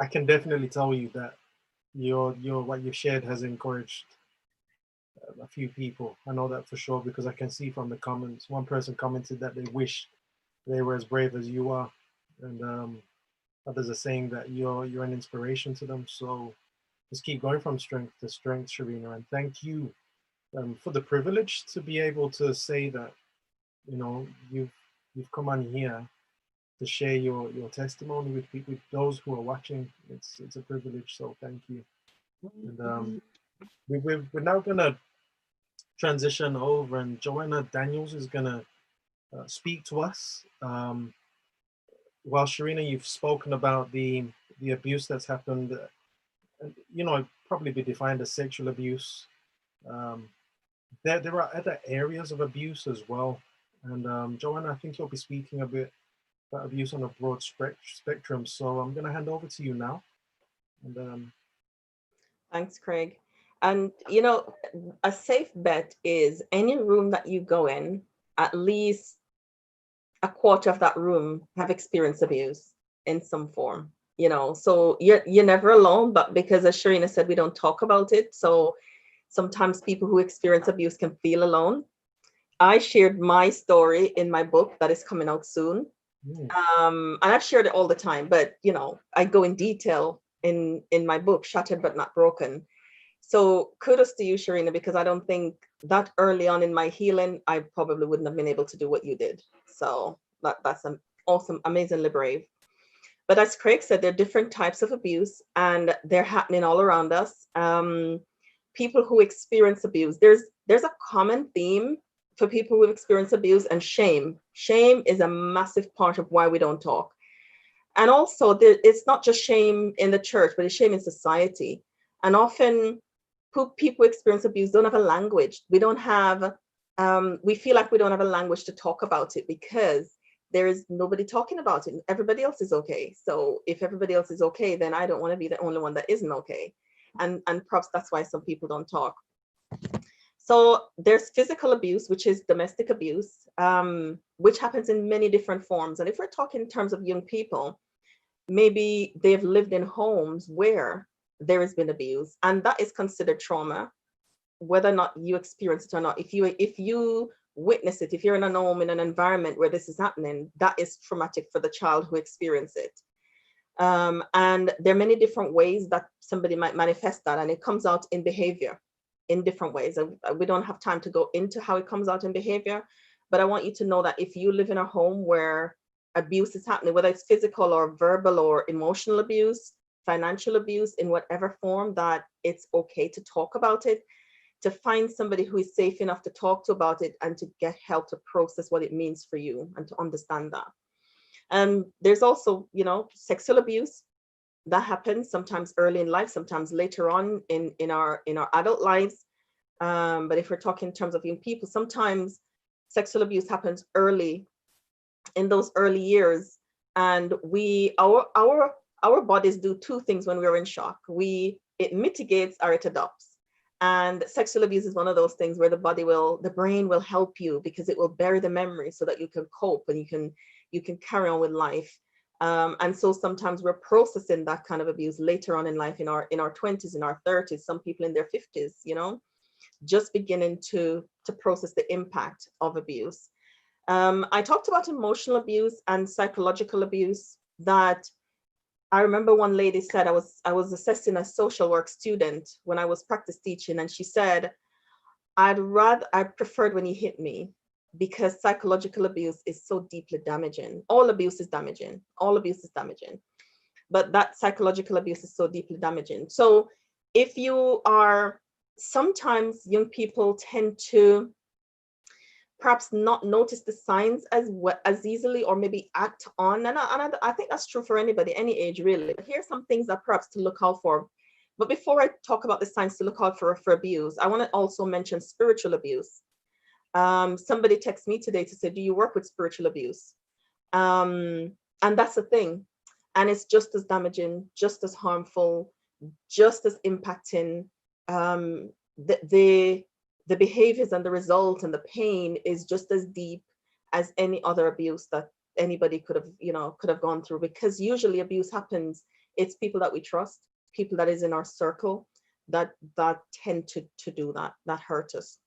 I can definitely tell you that your what you've shared has encouraged a few people. I know that for sure, because I can see from the comments. One person commented that they wish they were as brave as you are, and others are saying that you're an inspiration to them. So just keep going from strength to strength, Sharina, and thank you for the privilege to be able to say that you've come on here to share your testimony with those who are watching. It's a privilege, so thank you. And we're now gonna transition over, and Joanna Daniels is gonna speak to us. While Sharina, you've spoken about the abuse that's happened, it'd probably be defined as sexual abuse. There are other areas of abuse as well, and Joanna, I think you'll be speaking a bit about abuse on a broad spectrum. So I'm going to hand over to you now. And Thanks, Craig. And a safe bet is any room that you go in, at least a quarter of that room have experienced abuse in some form. So you're never alone, but because, as Sharina said, we don't talk about it, so sometimes people who experience abuse can feel alone. I shared my story in my book that is coming out soon. And I've shared it all the time, but I go in detail in my book, Shattered But Not Broken. So kudos to you, Sharina, because I don't think that early on in my healing, I probably wouldn't have been able to do what you did. So that's an awesome, amazingly brave. But as Craig said, there are different types of abuse, and they're happening all around us. People who experience abuse, there's a common theme for people who experience abuse, and shame. Shame is a massive part of why we don't talk. And also, it's not just shame in the church, but it's shame in society. And often, people who experience abuse don't have a language. We don't have, we feel like we don't have a language to talk about it because there is nobody talking about it. Everybody else is okay. So if everybody else is okay, then I don't want to be the only one that isn't okay. And perhaps that's why some people don't talk. So there's physical abuse, which is domestic abuse, which happens in many different forms. And if we're talking in terms of young people, maybe they've lived in homes where there has been abuse, and that is considered trauma, whether or not you experience it or not. If you witness it, if you're in a home, in an environment where this is happening, that is traumatic for the child who experienced it. And there are many different ways that somebody might manifest that, and it comes out in behavior in different ways. And we don't have time to go into how it comes out in behavior, but I want you to know that if you live in a home where abuse is happening, whether it's physical or verbal or emotional abuse, financial abuse, in whatever form, that it's okay to talk about it, to find somebody who is safe enough to talk to about it, and to get help to process what it means for you and to understand that. And there's also, sexual abuse that happens sometimes early in life, sometimes later on in our adult lives. But if we're talking in terms of young people, sometimes sexual abuse happens early in those early years, and our bodies do two things when we're in shock. It mitigates or it adopts. And sexual abuse is one of those things where the brain will help you because it will bury the memory so that you can cope and you can carry on with life. And so sometimes we're processing that kind of abuse later on in life, in our 20s, in our 30s, some people in their 50s, just beginning to process the impact of abuse. I talked about emotional abuse and psychological abuse. That I remember one lady said, I was assessing a social work student when I was practice teaching, and she said, I preferred when you hit me, because psychological abuse is so deeply damaging. All abuse is damaging. All abuse is damaging. But that psychological abuse is so deeply damaging. So if you are, sometimes young people tend to perhaps not notice the signs as easily, or maybe act on. And I think that's true for anybody, any age really. But here's some things that perhaps to look out for. But before I talk about the signs to look out for abuse, I want to also mention spiritual abuse. Somebody texted me today to say, do you work with spiritual abuse? And that's the thing. And it's just as damaging, just as harmful, just as impacting. The behaviors and the result and the pain is just as deep as any other abuse that anybody could have gone through. Because usually abuse happens, it's people that we trust, people that is in our circle, that tend to do that hurt us.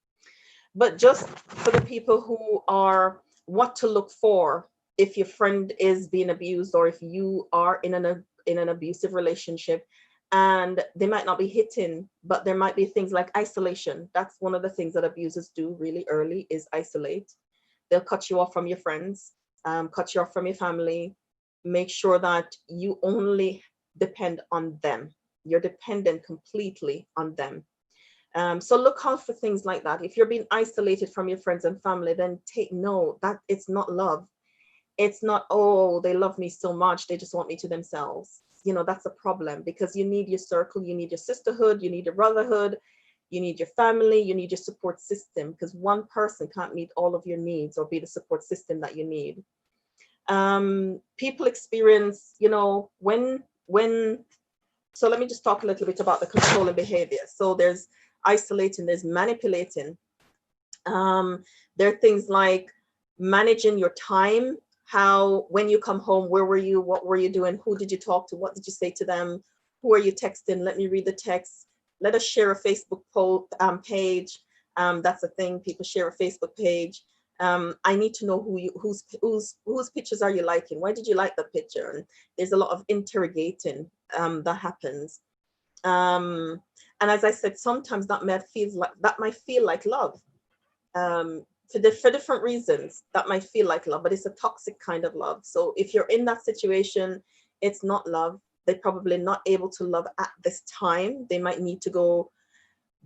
But just for the people who are, what to look for if your friend is being abused, or if you are in an abusive relationship, and they might not be hitting, but there might be things like isolation. That's one of the things that abusers do really early, is isolate. They'll cut you off from your friends, cut you off from your family, make sure that you only depend on them. You're dependent completely on them. So look out for things like that. If you're being isolated from your friends and family, then take note that it's not love. It's not, oh, they love me so much, they just want me to themselves. That's a problem, because you need your circle, you need your sisterhood, you need your brotherhood, you need your family, you need your support system, because one person can't meet all of your needs or be the support system that you need. People experience, so let me just talk a little bit about the controlling behavior. So there's isolating, there's manipulating. There are things like managing your time. How, when you come home, where were you? What were you doing? Who did you talk to? What did you say to them? Who are you texting? Let me read the text. Let us share a Facebook page. That's a thing. People share a Facebook page. I need to know whose pictures are you liking? Why did you like the picture? And there's a lot of interrogating that happens. And as I said, sometimes that might feel like love. For different reasons, that might feel like love, but it's a toxic kind of love. So if you're in that situation, it's not love. They're probably not able to love at this time. They might need to go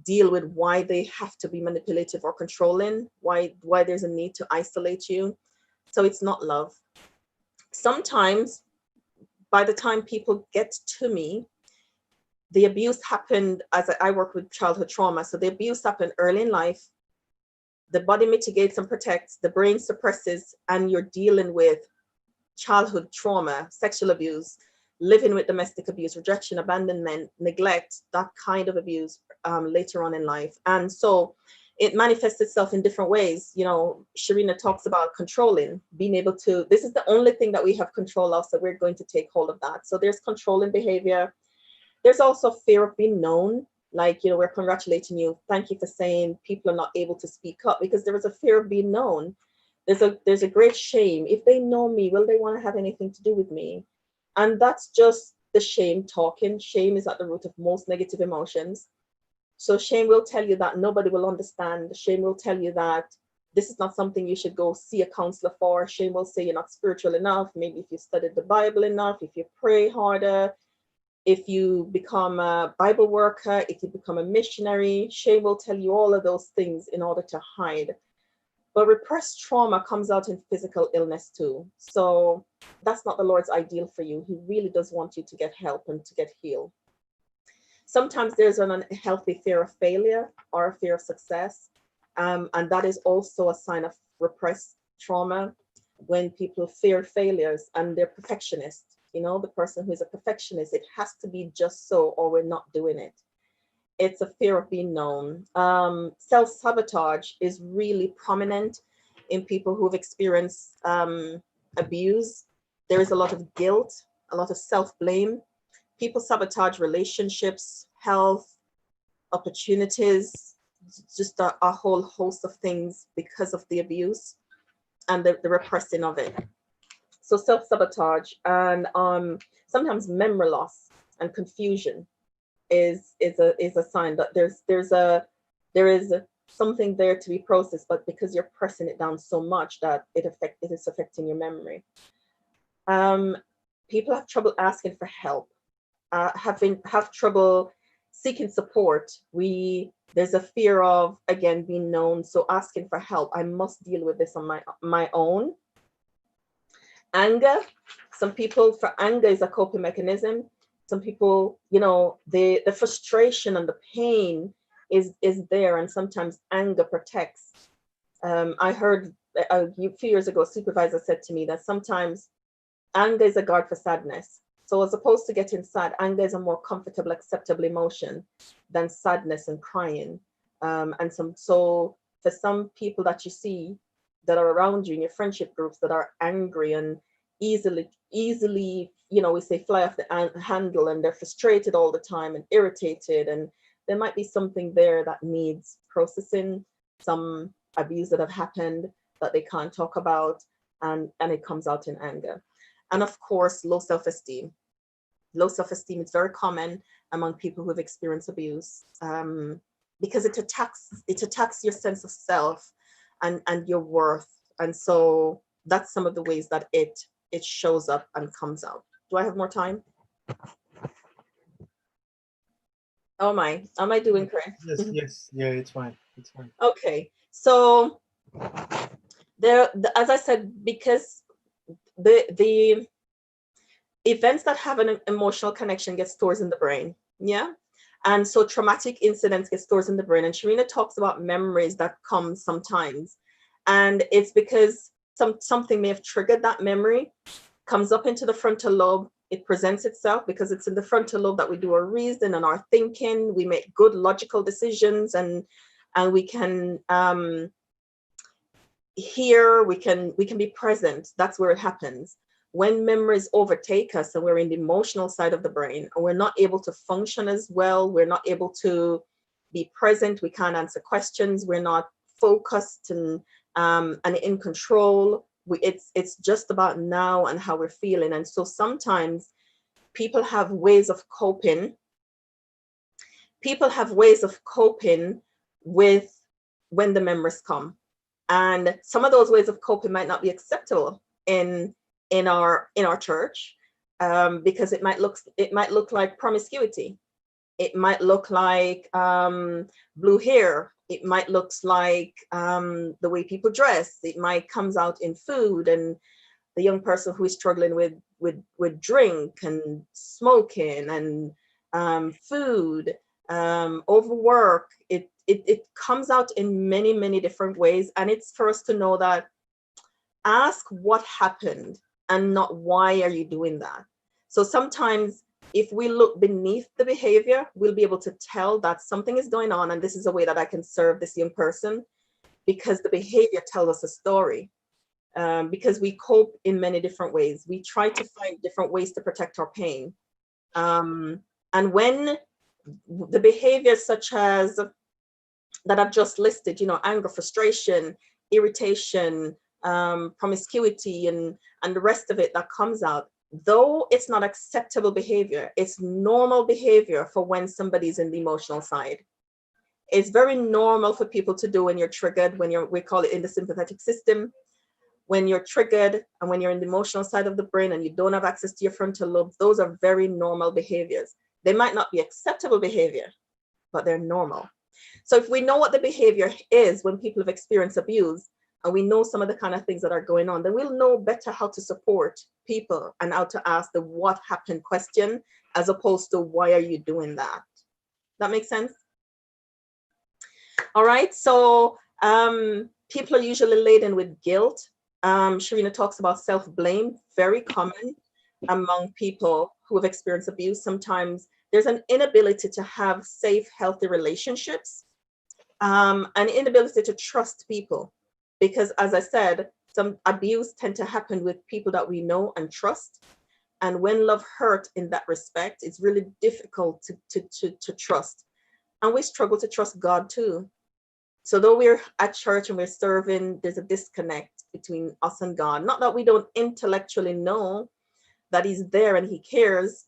deal with why they have to be manipulative or controlling, why there's a need to isolate you. So it's not love. Sometimes by the time people get to me, the abuse happened, as I work with childhood trauma. So the abuse happened early in life. The body mitigates and protects, the brain suppresses, and you're dealing with childhood trauma, sexual abuse, living with domestic abuse, rejection, abandonment, neglect, that kind of abuse later on in life. And so it manifests itself in different ways. Sharina talks about controlling, being able to, this is the only thing that we have control of, so we're going to take hold of that. So there's controlling behavior. There's also fear of being known. Like, we're congratulating you. Thank you for saying. People are not able to speak up because there is a fear of being known. There's a great shame. If they know me, will they want to have anything to do with me? And that's just the shame talking. Shame is at the root of most negative emotions. So shame will tell you that nobody will understand. Shame will tell you that this is not something you should go see a counselor for. Shame will say you're not spiritual enough. Maybe if you studied the Bible enough, if you pray harder, if you become a Bible worker, if you become a missionary, shame will tell you all of those things in order to hide. But repressed trauma comes out in physical illness too. So that's not the Lord's ideal for you. He really does want you to get help and to get healed. Sometimes there's an unhealthy fear of failure or a fear of success. And that is also a sign of repressed trauma, when people fear failures and they're perfectionists. The person who's a perfectionist, it has to be just so or we're not doing it. it's a fear of being known. Self-sabotage is really prominent in people who've experienced abuse. There is a lot of guilt, a lot of self-blame. People sabotage relationships, health, opportunities, just a whole host of things because of the abuse and the repressing of it. So self-sabotage and sometimes memory loss and confusion is a sign that there is something there to be processed, but because you're pressing it down so much that it is affecting your memory. People have trouble asking for help, have trouble seeking support. There's a fear of, again, being known, so asking for help. I must deal with this on my own. Anger, some people, for anger is a coping mechanism. Some people, you know, the frustration and the pain is there, and sometimes anger protects. I heard a few years ago, a supervisor said to me that sometimes anger is a guard for sadness. So as opposed to getting sad, anger is a more comfortable, acceptable emotion than sadness and crying. So for some people that you see that are around you in your friendship groups that are angry and easily, you know, we say fly off the handle, and they're frustrated all the time and irritated, and there might be something there that needs processing, some abuse that have happened that they can't talk about, and it comes out in anger. And of course, low self-esteem. Low self-esteem is very common among people who have experienced abuse, because it attacks your sense of self and your worth. And so that's some of the ways that it shows up and comes out. Do I have more time? Oh my, am I doing correct? Yes, yeah, it's fine. It's fine. Okay, so there, as I said, because the events that have an emotional connection get stored in the brain, yeah? And so traumatic incidents get stored in the brain. And Sharina talks about memories that come sometimes. And it's because something may have triggered that memory, comes up into the frontal lobe. It presents itself because it's in the frontal lobe that we do our reason and our thinking. We make good logical decisions, and we can hear, we can be present. That's where it happens. When memories overtake us and we're in the emotional side of the brain and we're not able to function as well, we're not able to be present, we can't answer questions, we're not focused and in control. It's just about now and how we're feeling. And so sometimes people have ways of coping. People have ways of coping with when the memories come. And some of those ways of coping might not be acceptable in our church, because it might look like promiscuity. It might look like blue hair. It might look like the way people dress. It might comes out in food, and the young person who is struggling with drink and smoking and food, overwork. It comes out in many, many different ways. And it's for us to know that, ask what happened and not why are you doing that. So sometimes if we look beneath the behavior, we'll be able to tell that something is going on, and this is a way that I can serve this young person, because the behavior tells us a story. Because we cope in many different ways. We try to find different ways to protect our pain. And when the behaviors such as that I've just listed, you know, anger, frustration, irritation, promiscuity, and the rest of it that comes out, though it's not acceptable behavior, it's normal behavior for when somebody's in the emotional side. It's very normal for people to do when you're triggered, we call it in the sympathetic system. When you're triggered and when you're in the emotional side of the brain and you don't have access to your frontal lobe, those are very normal behaviors. They might not be acceptable behavior, but they're normal. So if we know what the behavior is when people have experienced abuse, and we know some of the kind of things that are going on, then we'll know better how to support people and how to ask the what happened question, as opposed to why are you doing that? That makes sense? All right, so people are usually laden with guilt. Sharina talks about self-blame, very common among people who have experienced abuse. Sometimes there's an inability to have safe, healthy relationships, an inability to trust people. Because as I said, some abuse tend to happen with people that we know and trust. And when love hurt in that respect, it's really difficult to trust. And we struggle to trust God too. So though we're at church and we're serving, there's a disconnect between us and God. Not that we don't intellectually know that he's there and he cares,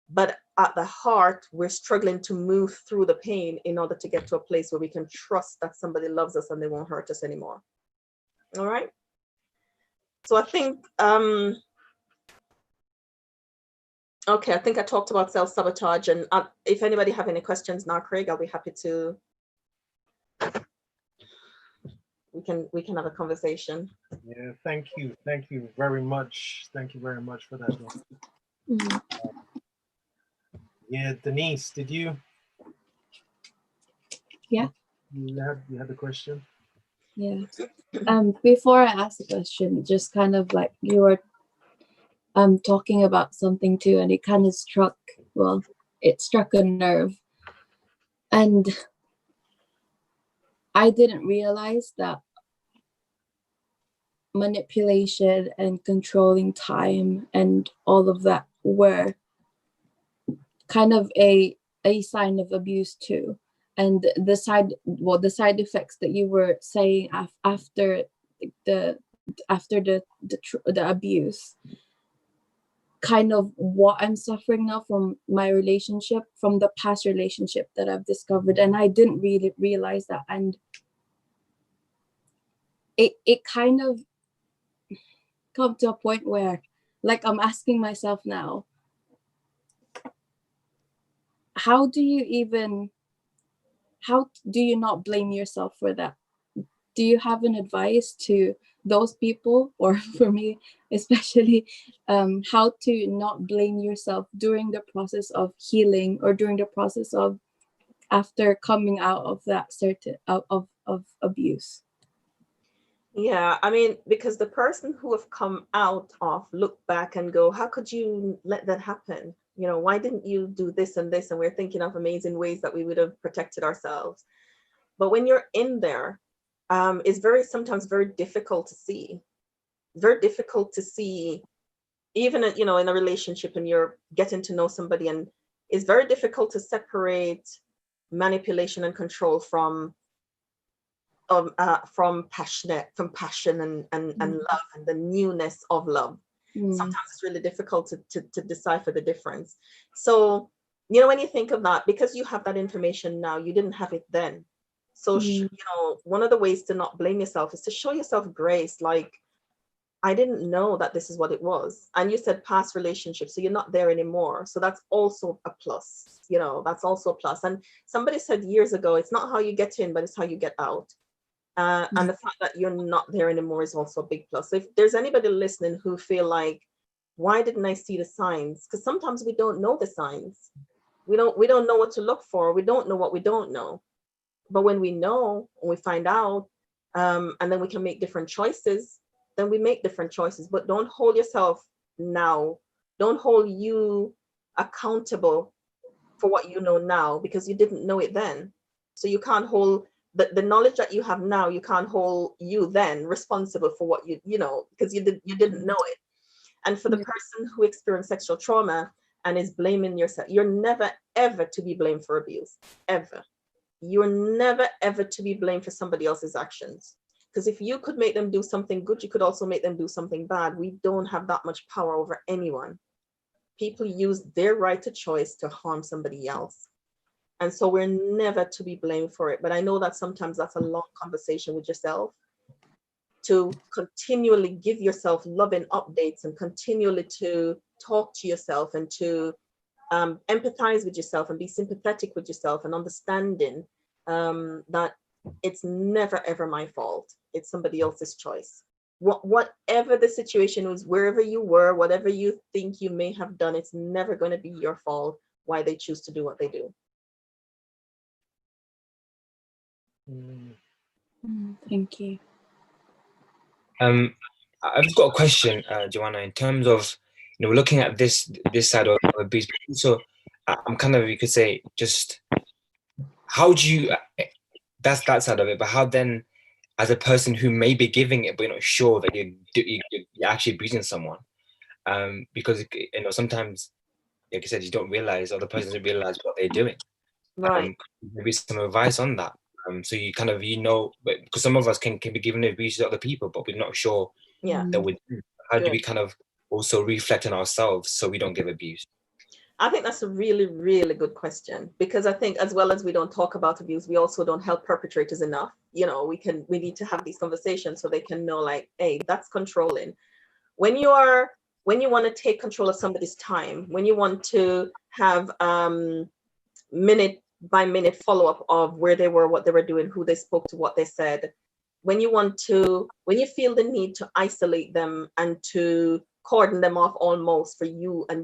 but at the heart, we're struggling to move through the pain in order to get to a place where we can trust that somebody loves us and they won't hurt us anymore. All right. So I think, okay, I think I talked about self-sabotage, and if anybody have any questions now, Craig, I'll be happy to, we can have a conversation. Yeah, thank you very much. Thank you very much for that. Yeah, Denise, did you? Yeah. You had the question? Yeah. Before I ask the question, just kind of like you were talking about something too, and it kind of struck a nerve. And I didn't realize that manipulation and controlling time and all of that were kind of a sign of abuse too. And the side effects that you were saying after the abuse, kind of what I'm suffering now from my relationship, from the past relationship that I've discovered, and I didn't really realize that. And it kind of come to a point where, like, I'm asking myself now, how do you not blame yourself for that? Do you have an advice to those people, or for me especially, how to not blame yourself during the process of healing, or during the process of after coming out of that certain of abuse? Yeah, I mean, because the person who have come out of look back and go, how could you let that happen? You know, why didn't you do this and this? And we're thinking of amazing ways that we would have protected ourselves. But when you're in there, it's sometimes very difficult to see. Very difficult to see, even in a relationship, and you're getting to know somebody, and it's very difficult to separate manipulation and control from passion and love, and the newness of love. Sometimes it's really difficult to decipher the difference. So, when you think of that, because you have that information now, you didn't have it then. So, one of the ways to not blame yourself is to show yourself grace. Like, I didn't know that this is what it was. And you said past relationships, so you're not there anymore. So that's also a plus. That's also a plus. And somebody said years ago, it's not how you get in, but it's how you get out. And the fact that you're not there anymore is also a big plus. So if there's anybody listening who feel like, why didn't I see the signs? Because sometimes we don't know the signs. We don't know what to look for. We don't know what we don't know. But when we know, when we find out, and then we can make different choices, then we make different choices. But don't hold yourself now. Don't hold you accountable for what you know now, because you didn't know it then. So you can't hold the knowledge that you have now, you can't hold you then responsible for what you know, because you didn't know it. And for the person who experienced sexual trauma and is blaming yourself, you're never ever to be blamed for abuse, ever. You're never ever to be blamed for somebody else's actions, because if you could make them do something good, you could also make them do something bad. We don't have that much power over anyone. People use their right to choice to harm somebody else. And so we're never to be blamed for it. But I know that sometimes that's a long conversation with yourself, to continually give yourself loving updates and continually to talk to yourself and to empathize with yourself and be sympathetic with yourself, and understanding that it's never, ever my fault. It's somebody else's choice. Whatever the situation was, wherever you were, whatever you think you may have done, it's never going to be your fault why they choose to do what they do. Thank you. I've just got a question, Joanna, in terms of, we're looking at this side of abuse. So I'm kind of, you could say, just how do you, that's that side of it, but how then, as a person who may be giving it, but you're not sure that you're actually abusing someone, because sometimes, like you said, you don't realize, or the person doesn't realize what they're doing. Right. Maybe some advice on that. So you kind of, but because some of us can be given abuse to other people, but we're not sure Yeah. that we do. How do Good. we kind of also reflect on ourselves so we don't give abuse? I think that's a really, really good question, because I think as well as we don't talk about abuse, we also don't help perpetrators enough. We need to have these conversations so they can know, like, hey, that's controlling. When you want to take control of somebody's time, when you want to have minute by minute follow-up of where they were, what they were doing, who they spoke to, what they said, when you feel the need to isolate them and to cordon them off almost for you and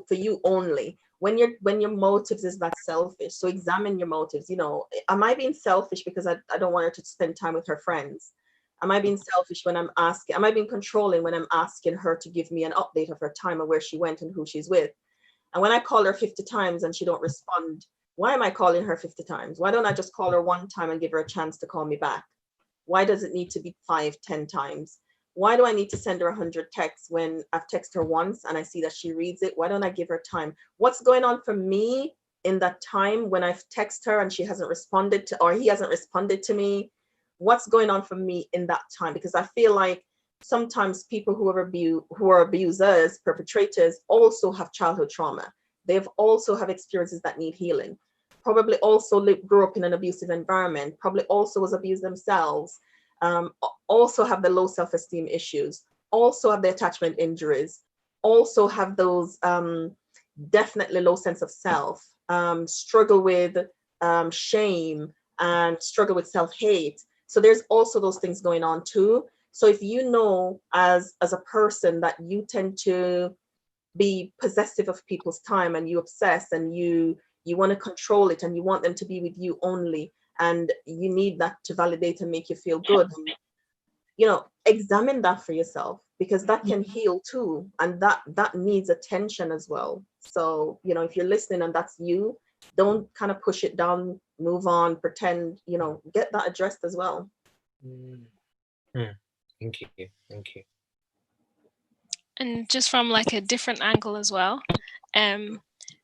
for you only, when your motives is that selfish. So examine your motives. Am I being selfish because I don't want her to spend time with her friends? Am I being selfish when am I being controlling when I'm asking her to give me an update of her time and where she went and who she's with? And when I call her 50 times and she don't respond, why am I calling her 50 times? Why don't I just call her one time and give her a chance to call me back? Why does it need to be 5, 10 times? Why do I need to send her 100 texts when I've texted her once and I see that she reads it? Why don't I give her time? What's going on for me in that time when I've texted her and she hasn't responded to, or he hasn't responded to me? What's going on for me in that time? Because I feel like sometimes people who are abusers, perpetrators, also have childhood trauma. They've also have experiences that need healing. Probably also grew up in an abusive environment, probably also was abused themselves, also have the low self-esteem issues, also have the attachment injuries, also have those definitely low sense of self, struggle with shame, and struggle with self-hate. So there's also those things going on too. So if you know as a person that you tend to be possessive of people's time and you obsess and you want to control it and you want them to be with you only, and you need that to validate and make you feel good, examine that for yourself, because that can heal too, and that needs attention as well. So if you're listening and that's you, don't kind of push it down, move on, pretend, get that addressed as well. Thank you. And just from like a different angle as well,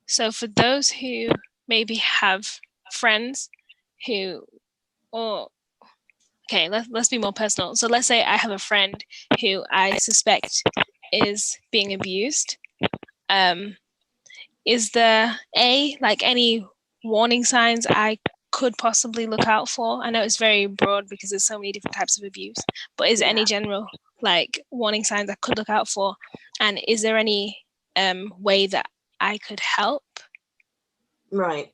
so for those who maybe have friends let's be more personal. So let's say I have a friend who I suspect is being abused. Is there any warning signs I could possibly look out for? I know it's very broad because there's so many different types of abuse, but is there any general warning signs I could look out for? And is there any way that I could help? Right.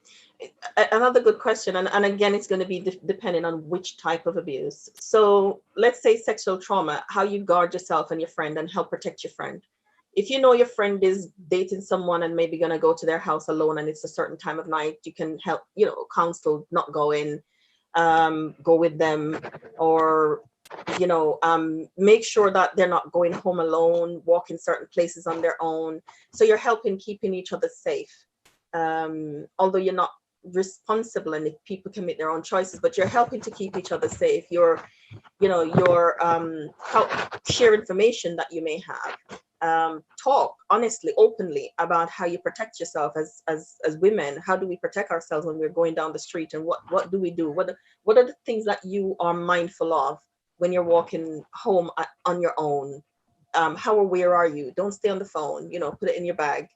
Another good question. And again, it's going to be depending on which type of abuse. So let's say sexual trauma, how you guard yourself and your friend and help protect your friend. If you know your friend is dating someone and maybe going to go to their house alone and it's a certain time of night, you can help, counsel not going, go with them, or, make sure that they're not going home alone, walk in certain places on their own. So you're helping keeping each other safe. Although you're not responsible and if people can make their own choices, but you're helping to keep each other safe. You're share information that you may have. Talk honestly, openly about how you protect yourself as women. How do we protect ourselves when we're going down the street, and what do we do? What are the things that you are mindful of when you're walking home on your own? How aware are you? Don't stay on the phone. Put it in your bag.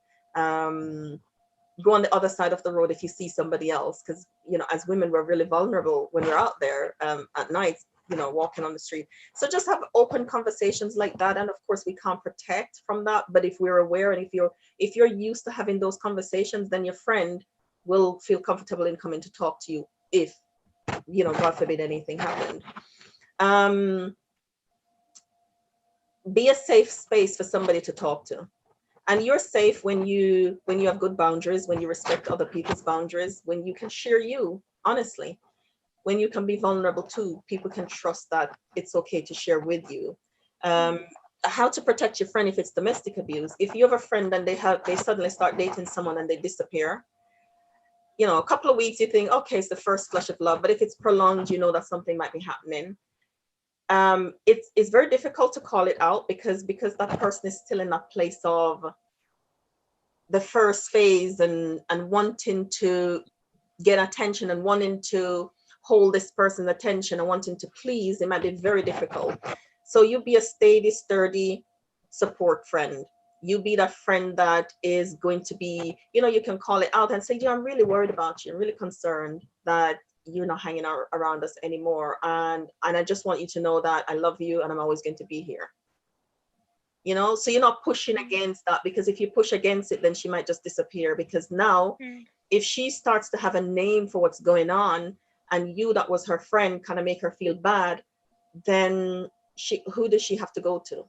Go on the other side of the road if you see somebody else, because as women we're really vulnerable when we're out there at night, walking on the street. So just have open conversations like that, and of course we can't protect from that, but if we're aware and if you're used to having those conversations, then your friend will feel comfortable in coming to talk to you if God forbid anything happened. Be a safe space for somebody to talk to. And you're safe when you have good boundaries, when you respect other people's boundaries, when you can share you, honestly, when you can be vulnerable too. People can trust that it's okay to share with you. how to protect your friend if it's domestic abuse. If you have a friend and they suddenly start dating someone and they disappear, you know, a couple of weeks, you think, okay, it's the first flush of love. But if it's prolonged, you know that something might be happening. It's very difficult to call it out because that person is still in that place of the first phase and wanting to get attention and wanting to hold this person's attention and wanting to please. It might be very difficult. So you be a steady, sturdy support friend. You be that friend that is going to be, you know, you can call it out and say, yeah, I'm really worried about you. I'm really concerned that you're not hanging out around us anymore. And I just want you to know that I love you and I'm always going to be here. You know, so you're not pushing against that, because if you push against it, then she might just disappear. Because now, if she starts to have a name for what's going on and you, that was her friend, kind of make her feel bad, then who does she have to go to?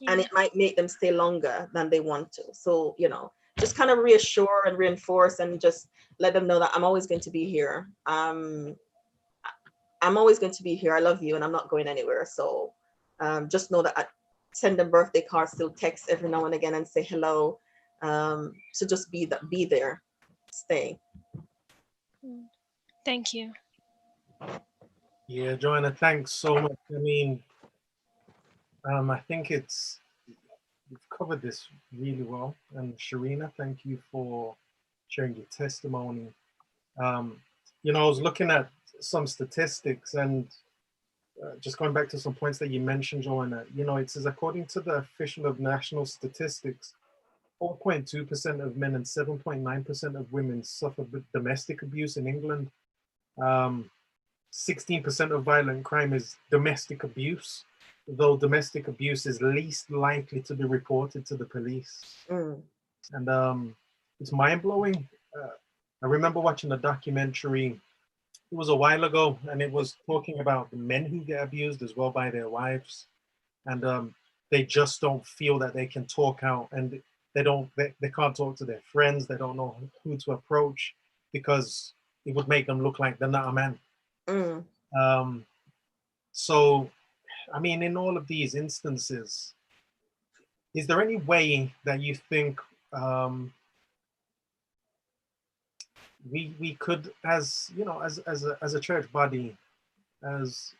And it might make them stay longer than they want to. So, you know, just kind of reassure and reinforce and just let them know that I'm always going to be here. I'm always going to be here. I love you and I'm not going anywhere. So just know that I send them birthday cards, still text every now and again and say hello. So just be there, stay. Thank you. Yeah, Joanna, thanks so much. I mean, I think you've covered this really well. And Sharina, thank you for sharing your testimony. You know, I was looking at some statistics and just going back to some points that you mentioned, Joanna, you know, it says according to the official of national statistics, 4.2% of men and 7.9% of women suffer domestic abuse in England. 16% of violent crime is domestic abuse, though domestic abuse is least likely to be reported to the police. And it's mind-blowing. I remember watching a documentary, it was a while ago, and it was talking about the men who get abused as well by their wives. And they just don't feel that they can talk out, and they can't talk to their friends. They don't know who to approach because it would make them look like they're not a man. So, I mean, in all of these instances, is there any way that you think we could, as you know, as a church body, as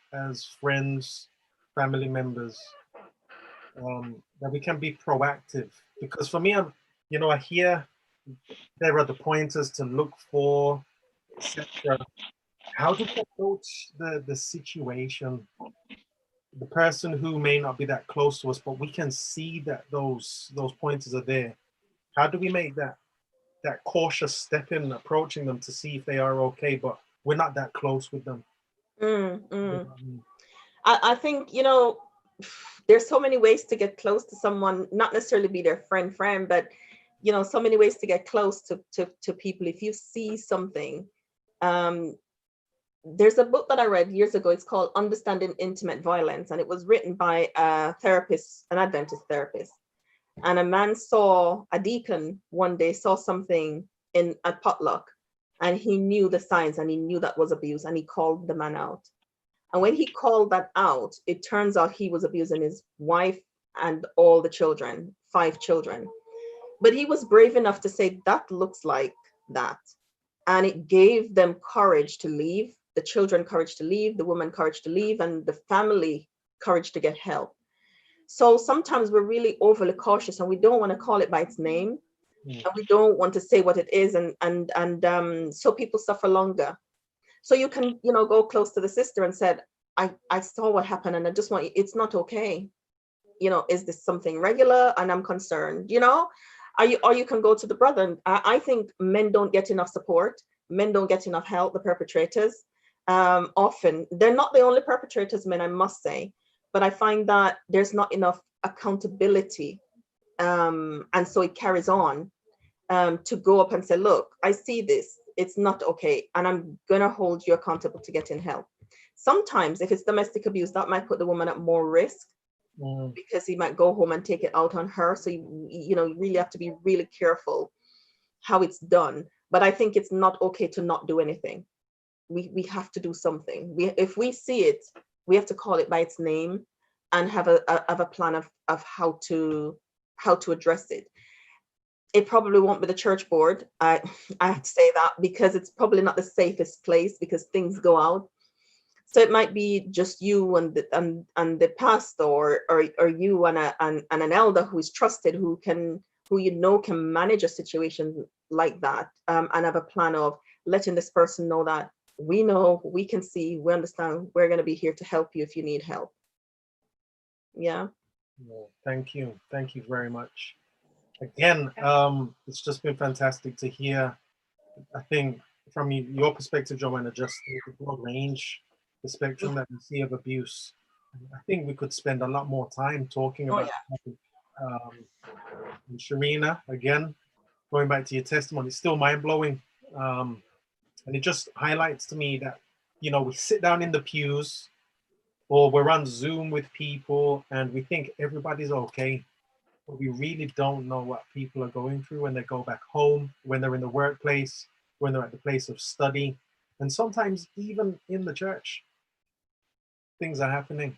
friends, family members, that we can be proactive? Because for me, I hear there are the pointers to look for, etc. How do we approach the situation? The person who may not be that close to us, but we can see that those pointers are there. How do we make that cautious step in approaching them to see if they are okay, but we're not that close with them? I think, you know, there's so many ways to get close to someone, not necessarily be their friend, but, you know, so many ways to get close to people. If you see something, there's a book that I read years ago. It's called Understanding Intimate Violence. And it was written by a therapist, an Adventist therapist. And a deacon one day saw something in a potluck, and he knew the signs and he knew that was abuse, and he called the man out. And when he called that out, it turns out he was abusing his wife and all the children, 5 children. But he was brave enough to say, that looks like that. And it gave them courage to leave, the children courage to leave, the woman courage to leave, and the family courage to get help. So sometimes we're really overly cautious and we don't want to call it by its name. And we don't want to say what it is. And so people suffer longer. So you can, you know, go close to the sister and said, I saw what happened and I just want you, it's not okay. You know, is this something regular? And I'm concerned, you know, or you can go to the brother. And I think men don't get enough support. Men don't get enough help, the perpetrators. Often, they're not the only perpetrators, men, I must say, but I find that there's not enough accountability. And so it carries on to go up and say, look, I see this. It's not okay. And I'm going to hold you accountable to getting help. Sometimes if it's domestic abuse, that might put the woman at more risk because he might go home and take it out on her. So, you know, you really have to be really careful how it's done. But I think it's not okay to not do anything. We have to do something. If we see it, we have to call it by its name have a plan of how to address it. It probably won't be the church board. I have to say that, because it's probably not the safest place, because things go out. So it might be just you and the pastor, or you and an elder who is trusted, who can manage a situation like that, and have a plan of letting this person know that we know, we can see, we understand, we're going to be here to help you if you need help. Yeah. Well, thank you very much. Again, it's just been fantastic to hear. I think from your perspective, Joanna, just the broad range, the spectrum that we see of abuse. I think we could spend a lot more time talking about it. And Sharina, again, going back to your testimony, it's still mind-blowing. And it just highlights to me that, we sit down in the pews, or we're on Zoom with people, and we think everybody's okay. But we really don't know what people are going through when they go back home, when they're in the workplace, when they're at the place of study, and sometimes even in the church, things are happening.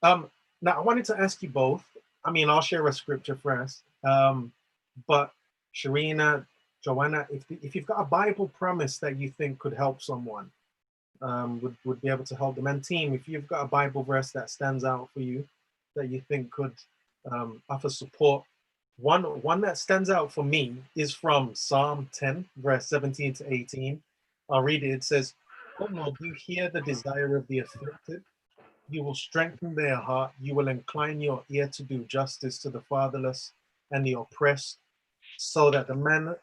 Now, I wanted to ask you both. I mean, I'll share a scripture first. But Sharina, Joanna, if you've got a Bible promise that you think could help someone, would be able to help them. And team, if you've got a Bible verse that stands out for you, that you think could offer support. One that stands out for me is from Psalm 10, verse 17 to 18. I'll read it. It says, "Oh Lord, you hear the desire of the afflicted. You will strengthen their heart. You will incline your ear to do justice to the fatherless and the oppressed, so that man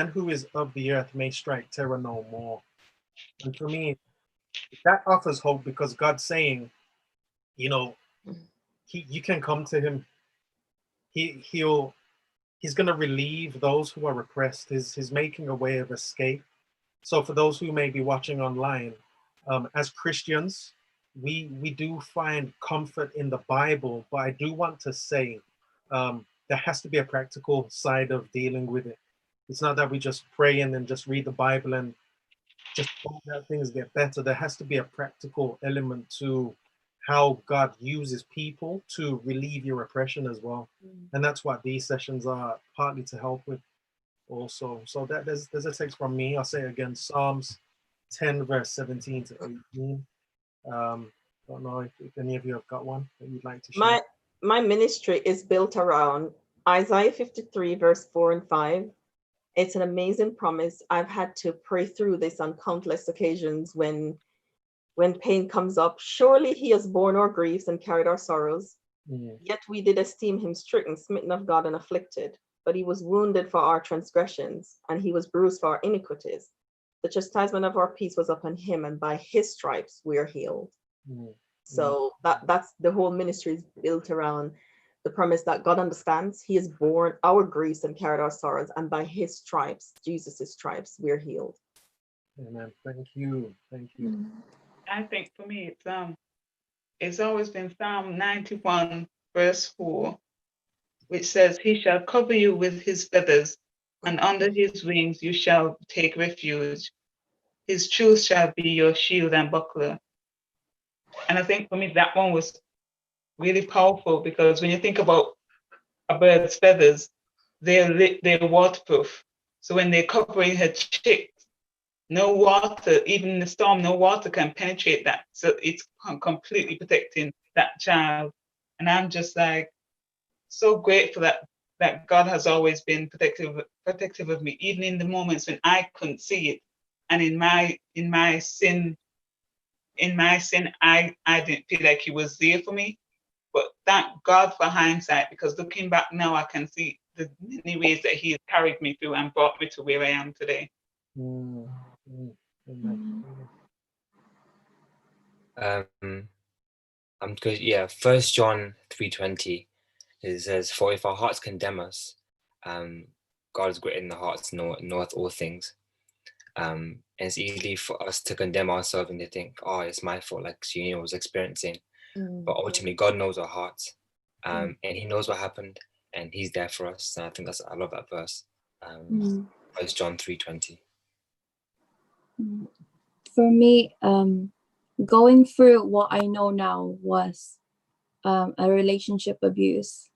who is of the earth may strike terror no more." And for me, that offers hope, because God's saying, you can come to him. He's going to relieve those who are oppressed. He's making a way of escape. So for those who may be watching online, as Christians, we do find comfort in the Bible, but I do want to say there has to be a practical side of dealing with it. It's not that we just pray and then just read the Bible and just hope that things get better. There has to be a practical element to how God uses people to relieve your oppression as well. And that's what these sessions are partly to help with also. So that there's a text from me. I'll say it again, Psalms 10, verse 17 to 18. Don't know if any of you have got one that you'd like to share. My ministry is built around Isaiah 53, verse 4 and 5. It's an amazing promise. I've had to pray through this on countless occasions when pain comes up. Surely he has borne our griefs and carried our sorrows. Yet we did esteem him stricken, smitten of God, and afflicted. But he was wounded for our transgressions, and he was bruised for our iniquities. The chastisement of our peace was upon him, and by his stripes we are healed. So that's the whole ministry is built around the premise that God understands. He has borne our griefs and carried our sorrows, and by his stripes, Jesus' stripes, we're healed. Amen. Thank you. I think for me, it's always been Psalm 91, verse 4, which says, "He shall cover you with his feathers, and under his wings you shall take refuge. His truth shall be your shield and buckler." And I think for me, that one was really powerful, because when you think about a bird's feathers, they're waterproof. So when they're covering her chicks, no water, even in the storm, no water can penetrate that. So it's completely protecting that child. And I'm just like so grateful that God has always been protective of me, even in the moments when I couldn't see it. And in my sin, I didn't feel like he was there for me. But thank God for hindsight, because looking back now, I can see the many ways that he has carried me through and brought me to where I am today. First John 3:20, it says, "For if our hearts condemn us, God is greater in the hearts, knoweth all things." And it's easy for us to condemn ourselves and to think, "Oh, it's my fault," like Sunil was experiencing. But ultimately, God knows our hearts, and he knows what happened, and he's there for us. And I think I love that verse. First John 3:20. For me, going through what I know now was a relationship abuse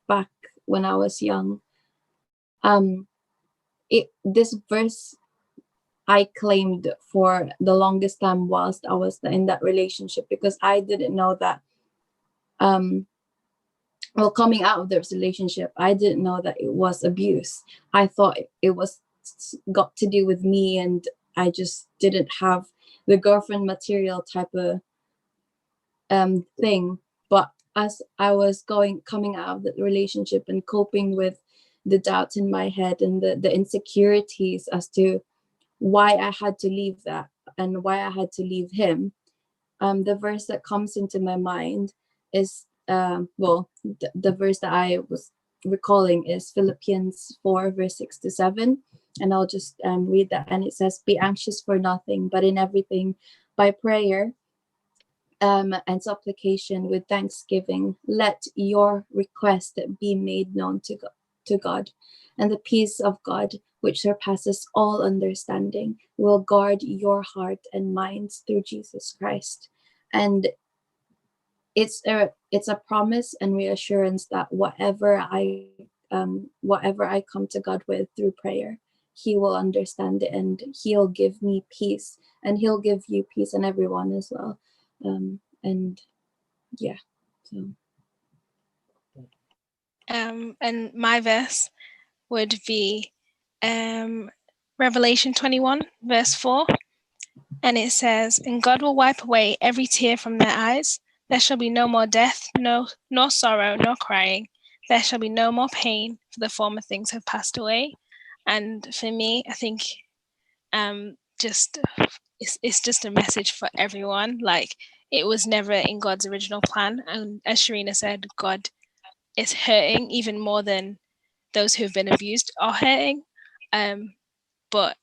back when I was young. This verse I claimed for the longest time whilst I was in that relationship, because I didn't know that well, coming out of this relationship, I didn't know that it was abuse. I thought it was got to do with me, and I just didn't have the girlfriend material type of thing. But as I was coming out of the relationship and coping with the doubts in my head and the insecurities as to why I had to leave that and why I had to leave him, the verse that comes into my mind is the verse that I was recalling is Philippians 4 verse 6-7, and I'll just read that. And it says, "Be anxious for nothing, but in everything by prayer and supplication with thanksgiving, let your request be made known to God, and the peace of God, which surpasses all understanding, will guard your heart and minds through Jesus Christ." And it's a promise and reassurance that whatever I come to God with through prayer, He will understand it, and He'll give me peace, and He'll give you peace, and everyone as well. And yeah, so. And my verse would be Revelation 21 verse 4, and it says, "And God will wipe away every tear from their eyes. There shall be no more death, nor sorrow, nor crying. There shall be no more pain, for the former things have passed away." And for me, I think it's just a message for everyone. Like, it was never in God's original plan, and as Sharina said, God is hurting even more than those who have been abused are hurting, but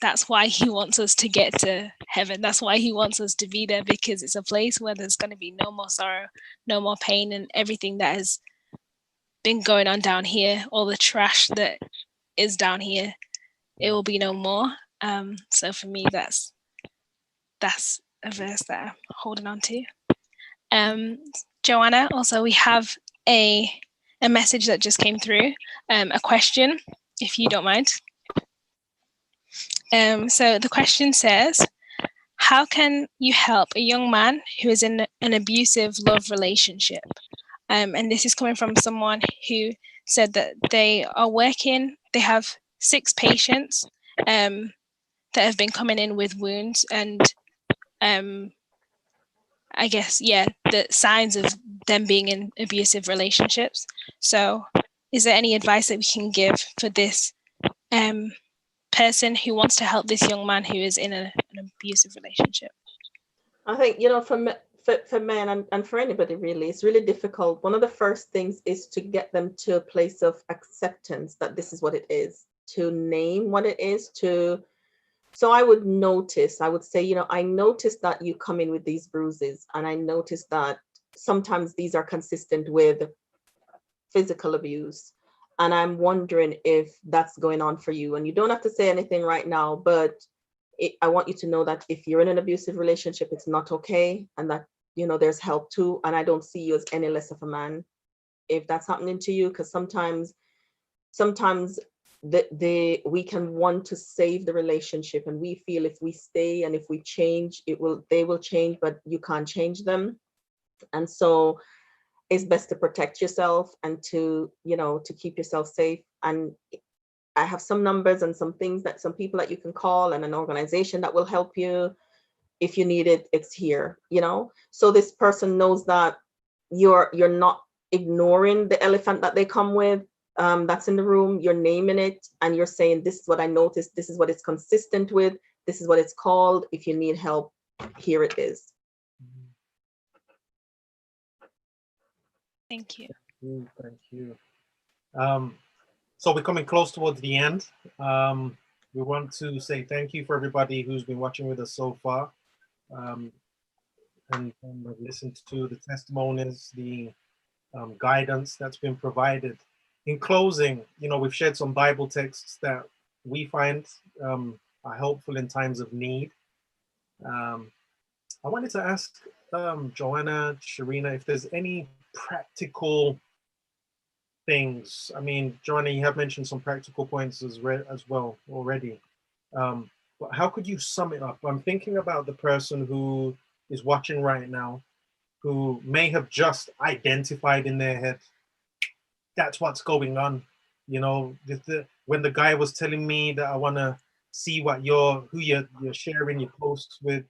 that's why He wants us to get to heaven. That's why He wants us to be there, because it's a place where there's going to be no more sorrow, no more pain, and everything that has been going on down here, all the trash that is down here, it will be no more. So for me, that's a verse that I'm holding on to. Joanna, also we have a message that just came through, a question, if you don't mind. So the question says, how can you help a young man who is in an abusive love relationship? And this is coming from someone who said that they are working, they have 6 patients that have been coming in with wounds and I guess, the signs of them being in abusive relationships. So is there any advice that we can give for this person who wants to help this young man who is in an abusive relationship? I think, for men and for anybody really, it's really difficult. One of the first things is to get them to a place of acceptance that this is what it is, to name what it is, so I would say, I noticed that you come in with these bruises, and I noticed that sometimes these are consistent with physical abuse. And I'm wondering if that's going on for you. And you don't have to say anything right now, but I want you to know that if you're in an abusive relationship, it's not okay. And that, there's help too. And I don't see you as any less of a man if that's happening to you, because sometimes we can want to save the relationship, and we feel if we stay and if we change, they will change, but you can't change them. And so it's best to protect yourself and to keep yourself safe. And I have some numbers and some people that you can call, and an organization that will help you if you need it. It's here, so this person knows that you're not ignoring the elephant that they come with, that's in the room. You're naming it, and you're saying, this is what I noticed, this is what it's consistent with, this is what it's called. If you need help, here it is. Thank you. Thank you. So we're coming close towards the end. We want to say thank you for everybody who's been watching with us so far, and listened to the testimonies, the guidance that's been provided. In closing, we've shared some Bible texts that we find are helpful in times of need. I wanted to ask Joanna, Sharina, if there's any practical things. I mean, Joanna, you have mentioned some practical points as well already. But how could you sum it up? I'm thinking about the person who is watching right now, who may have just identified in their head, that's what's going on. You know, when the guy was telling me that I want to see who you're sharing your posts with,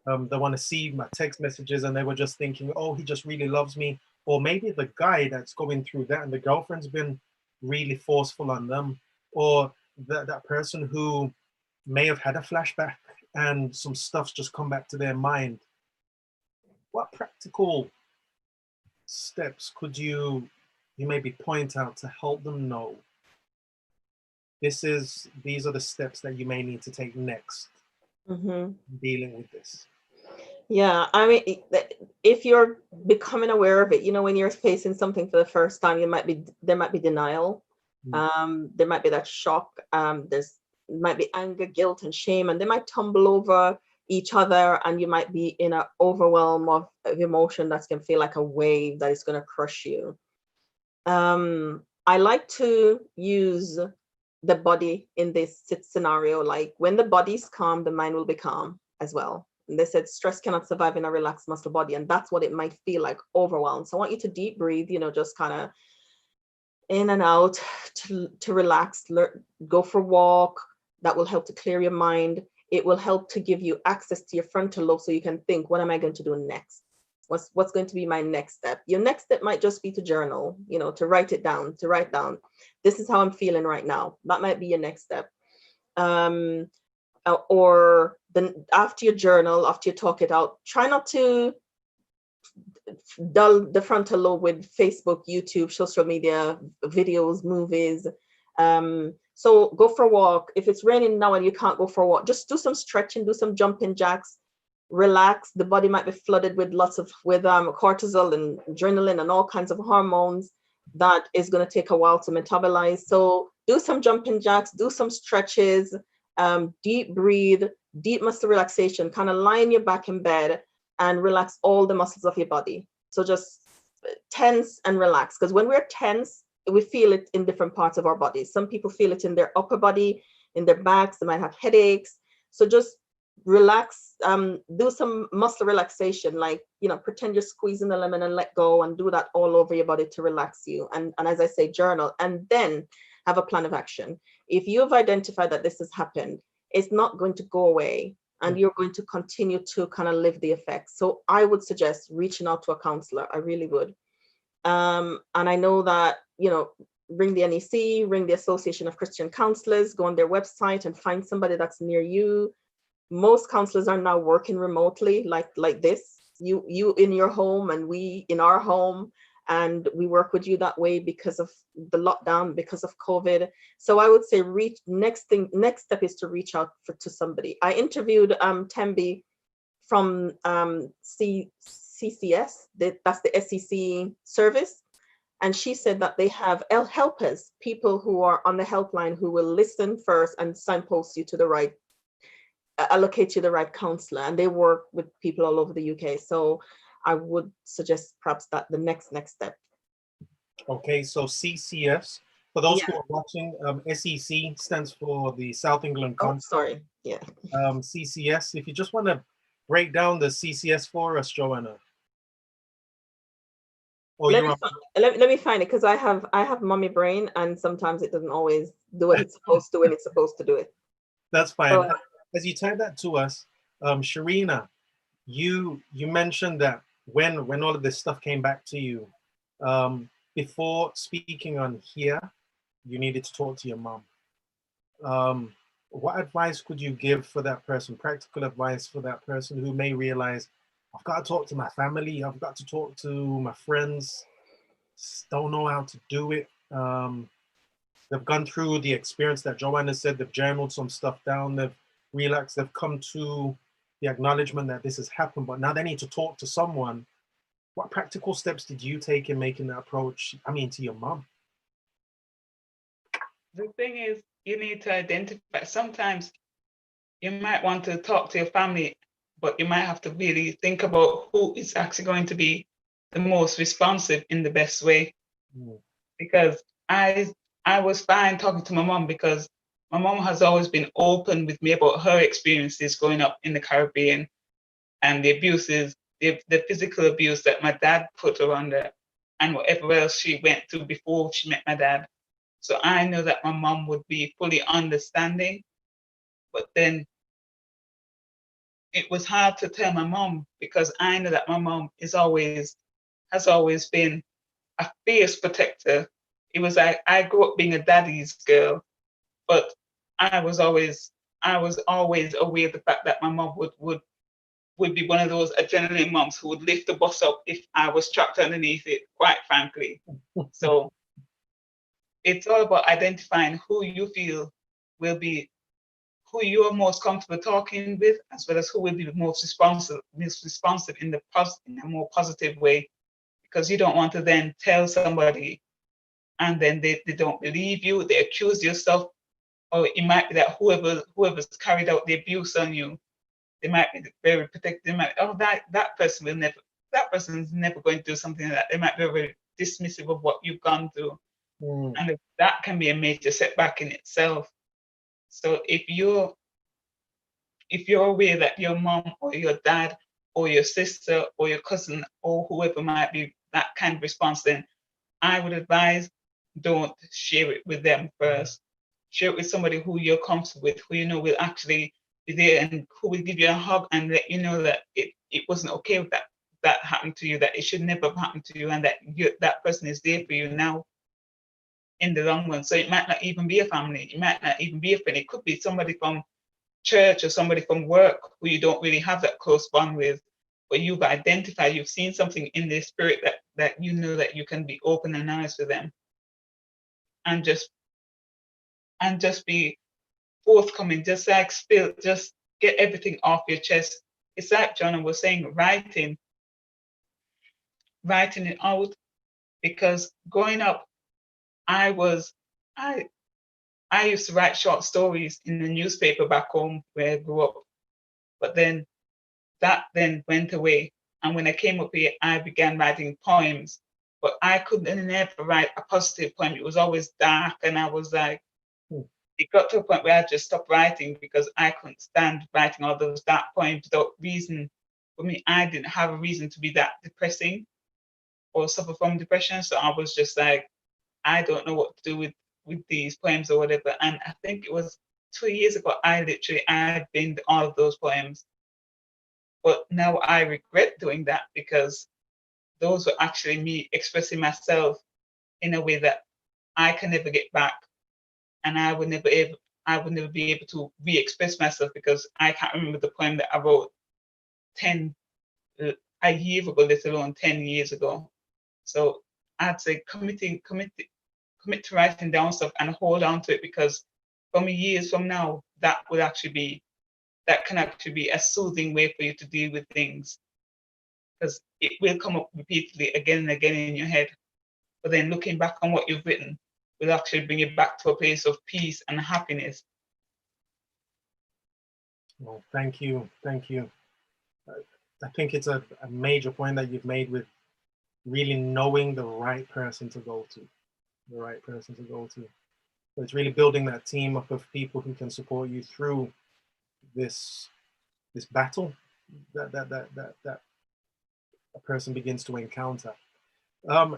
they want to see my text messages, and they were just thinking, oh, he just really loves me. Or maybe the guy that's going through that and the girlfriend's been really forceful on them, or that person who may have had a flashback and some stuff's just come back to their mind. What practical steps could you maybe point out to help them know these are the steps that you may need to take next dealing with this? Yeah, I mean, if you're becoming aware of it, you know, when you're facing something for the first time, there might be denial, there might be that shock, might be anger, guilt, and shame, and they might tumble over each other, and you might be in an overwhelm of emotion that's going to feel like a wave that is going to crush you. I like to use the body in this scenario. Like, when the body's calm, the mind will be calm as well. And they said stress cannot survive in a relaxed muscle body, and that's what it might feel like, overwhelmed. So I want you to deep breathe, you know, just kind of in and out to relax. Go for a walk. That will help to clear your mind. It will help to give you access to your frontal lobe, so you can think, what am I going to do next? What's going to be my next step? Your next step might just be to journal, you know, to write down, this is how I'm feeling right now. That might be your next step. Or then after you journal, after you talk it out, try not to dull the frontal lobe with Facebook, YouTube, social media, videos, movies. So go for a walk. If it's raining now and you can't go for a walk, just do some stretching, do some jumping jacks, relax. The body might be flooded with cortisol and adrenaline and all kinds of hormones that is going to take a while to metabolize. So do some jumping jacks, do some stretches, deep breathe, deep muscle relaxation, kind of lie on your back in bed and relax all the muscles of your body. So just tense and relax, because when we're tense, we feel it in different parts of our body. Some people feel it in their upper body, in their backs, they might have headaches. So just relax, do some muscle relaxation, like, you know, pretend you're squeezing the lemon and let go, and do that all over your body to relax you. And as I say, journal, and then have a plan of action. If you have identified that this has happened, it's not going to go away, and you're going to continue to kind of live the effects. So I would suggest reaching out to a counselor. I really would. And I know that, you know, ring the NEC, ring the Association of Christian Counselors, go on their website and find somebody that's near you. Most counselors are now working remotely, like this. You in your home and we in our home, and we work with you that way because of the lockdown, because of COVID. So I would say next step is to reach out to somebody. I interviewed Tembi from CCS, that's the SEC service, and she said that they have helpers, people who are on the helpline who will listen first and signpost you to the right, allocate you the right counselor, and they work with people all over the UK. So I would suggest perhaps that the next step. Okay, so CCS, for those who are watching, SEC stands for the South England Council. Oh, sorry, yeah. CCS, if you just want to break down the CCS for us, Joanna. Let me find it, because I have mommy brain, and sometimes it doesn't always do what it's supposed to when it's supposed to do it. That's fine. As you type that to us, Sharina, you mentioned that when all of this stuff came back to you, before speaking on here, you needed to talk to your mom. What advice could you give for that person, practical advice for that person who may realize, I've got to talk to my family, I've got to talk to my friends, don't know how to do it. They've gone through the experience that Joanna said, they've journaled some stuff down, they've relaxed, they've come to the acknowledgement that this has happened, but now they need to talk to someone. What practical steps did you take in making that approach, to your mom? The thing is, you need to identify. Sometimes you might want to talk to your family but you might have to really think about who is actually going to be the most responsive in the best way. Because I was fine talking to my mom, because my mom has always been open with me about her experiences growing up in the Caribbean and the abuses, the physical abuse that my dad put her under, and whatever else she went through before she met my dad. So I know that my mom would be fully understanding, but then it was hard to tell my mom, because I know that my mom has always been a fierce protector. It was like I grew up being a daddy's girl, but I was always aware of the fact that my mom would be one of those adrenaline moms who would lift the bus up if I was trapped underneath it, quite frankly. So it's all about identifying who you feel will be, who you are most comfortable talking with, as well as who will be the most responsive in a more positive way. Because you don't want to then tell somebody and then they don't believe you, they accuse yourself, or it might be that whoever's carried out the abuse on you, they might be very protective. They might, oh, that person's never going to do something like that. They might be very dismissive of what you've gone through. And that can be a major setback in itself. So if you're aware that your mom or your dad or your sister or your cousin or whoever might be that kind of response, then I would advise, don't share it with them first. Share it with somebody who you're comfortable with, who you know will actually be there and who will give you a hug and let you know that it wasn't okay with that happened to you, that it should never have happened to you, and that that person is there for you now in the long run. So it might not even be a family, it might not even be a friend. It could be somebody from church or somebody from work who you don't really have that close bond with, but you've identified, you've seen something in their spirit that you know that you can be open and honest with them, and just be forthcoming, just get everything off your chest. It's like Joanna was saying, writing it out, because growing up, I used to write short stories in the newspaper back home where I grew up, but then that then went away. And when I came up here, I began writing poems, but I couldn't never write a positive poem. It was always dark, and I was like, it got to a point where I just stopped writing because I couldn't stand writing all those dark poems without reason. For me, I didn't have a reason to be that depressing or suffer from depression. So I was just like, I don't know what to do with these poems or whatever. And I think it was 2 years ago, I binned all of those poems. But now I regret doing that, because those were actually me expressing myself in a way that I can never get back. And I would never be able to re-express myself, because I can't remember the poem that I wrote a year ago, let alone 10 years ago. So I'd say commit to writing down stuff and hold on to it, because from years from now, that can actually be a soothing way for you to deal with things, because it will come up repeatedly again and again in your head. But then looking back on what you've written will actually bring you back to a place of peace and happiness. Well, thank you. I think it's a major point that you've made with really knowing the right person to go to. So it's really building that team up of people who can support you through this battle that a person begins to encounter.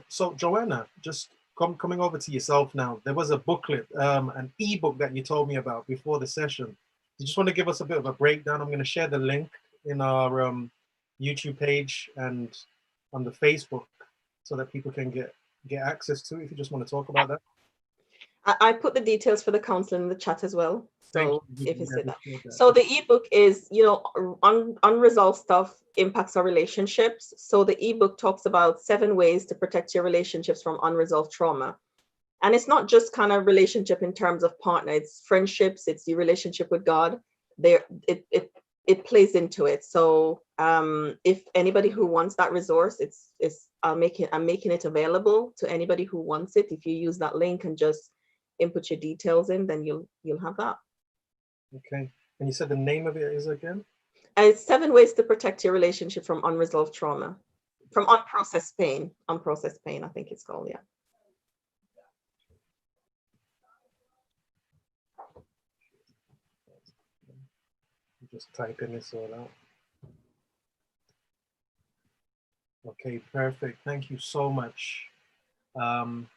So Joanna, just coming over to yourself now, there was a booklet, an ebook that you told me about before the session. You just want to give us a bit of a breakdown? I'm going to share the link in our YouTube page and on the Facebook so that people can get access to it, if you just want to talk about that. I put the details for the council in the chat as well. So if you say that. So the ebook is, unresolved stuff impacts our relationships. So the ebook talks about 7 ways to protect your relationships from unresolved trauma. And it's not just kind of relationship in terms of partner, it's friendships, it's your relationship with God. It plays into it. So if anybody who wants that resource, I'm making it available to anybody who wants it. If you use that link and just input your details in, then you'll have that. Okay. And you said the name of it is again? It's 7 ways to protect your relationship from unresolved trauma, from unprocessed pain. Unprocessed pain, I think it's called, yeah. Just typing this all out. Okay, perfect. Thank you so much. Again,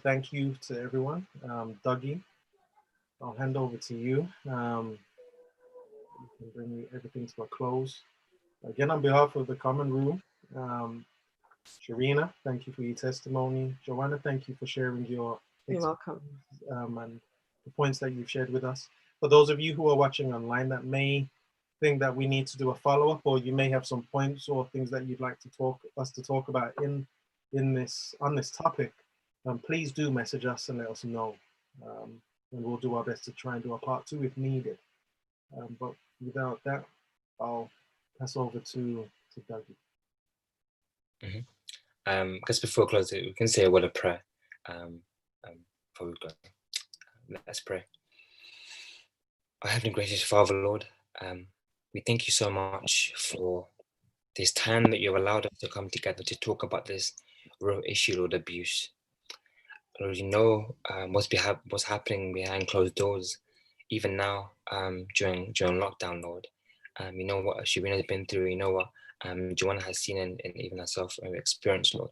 thank you to everyone. Dougie, I'll hand over to you. You can bring everything to a close. Again, on behalf of the Common Room, Sharina, thank you for your testimony. Joanna, thank you for sharing your You're welcome. And the points that you've shared with us. For those of you who are watching online that may think that we need to do a follow-up, or you may have some points or things that you'd like to talk about on this topic, please do message us and let us know. And we'll do our best to try and do a part 2 if needed. But without that, I'll pass over to Dougie. Just before closing, we can say a word of prayer before we go. Let's pray. Our Heavenly Gracious Father, Lord, we thank you so much for this time that you've allowed us to come together to talk about this real issue, Lord, abuse. Lord, you know what's happening behind closed doors, even now during lockdown, Lord. You know what Sharina has been through. You know what Joanna has seen and even herself experienced, Lord.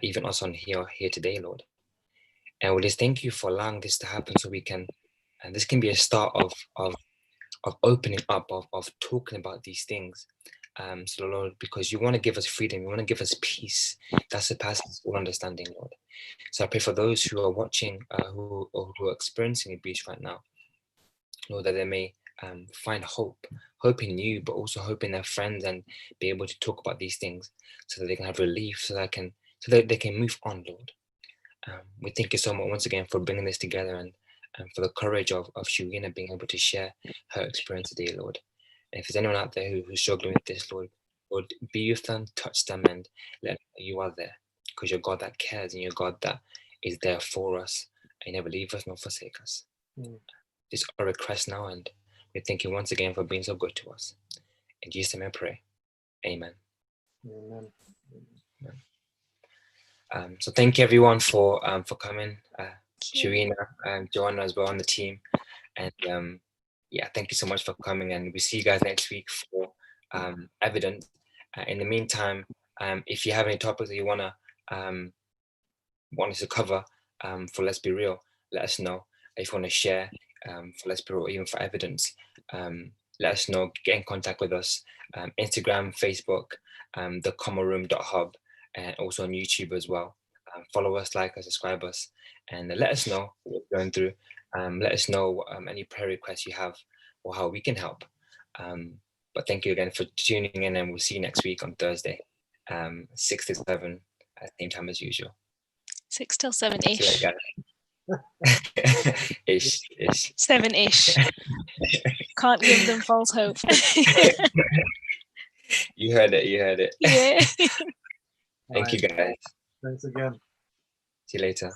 Even us on here today, Lord. And we just thank you for allowing this to happen, so we can, and this can be a start of opening up, of talking about these things. So Lord, because you want to give us freedom, you want to give us peace that surpasses all understanding, Lord. So I pray for those who are watching, who are experiencing abuse right now, Lord, that they may find hope in you, but also hope in their friends, and be able to talk about these things so that they can have relief, so that they can move on, Lord. We thank you so much once again for bringing this together, and for the courage of Sharina being able to share her experience today, Lord. And if there's anyone out there who's struggling with this, Lord, be with them, touch them, and let them know you are there, because you're God that cares, and you're God that is there for us, and you never leave us nor forsake us. This is our request now, and we thank you once again for being so good to us. In Jesus' name I pray. Amen. Amen. So thank you everyone for coming, Sharina and Joanna as well on the team, and yeah, thank you so much for coming, and we see you guys next week for evidence. In the meantime, if you have any topics that you want us to cover for Let's Be Real, let us know. If you want to share for Let's Be Real, even for evidence, let us know. Get in contact with us. Instagram, Facebook, thecommonroom.hub, and also on YouTube as well. Follow us, like us, subscribe us, and let us know what we're going through. Let us know any prayer requests you have, or how we can help. But thank you again for tuning in, and we'll see you next week on Thursday, 6 to 7, at the same time as usual. 6 till 7-ish. Ish. 7-ish. Can't give them false hope. You heard it. Yeah. Thank you, guys. Thanks again. See you later.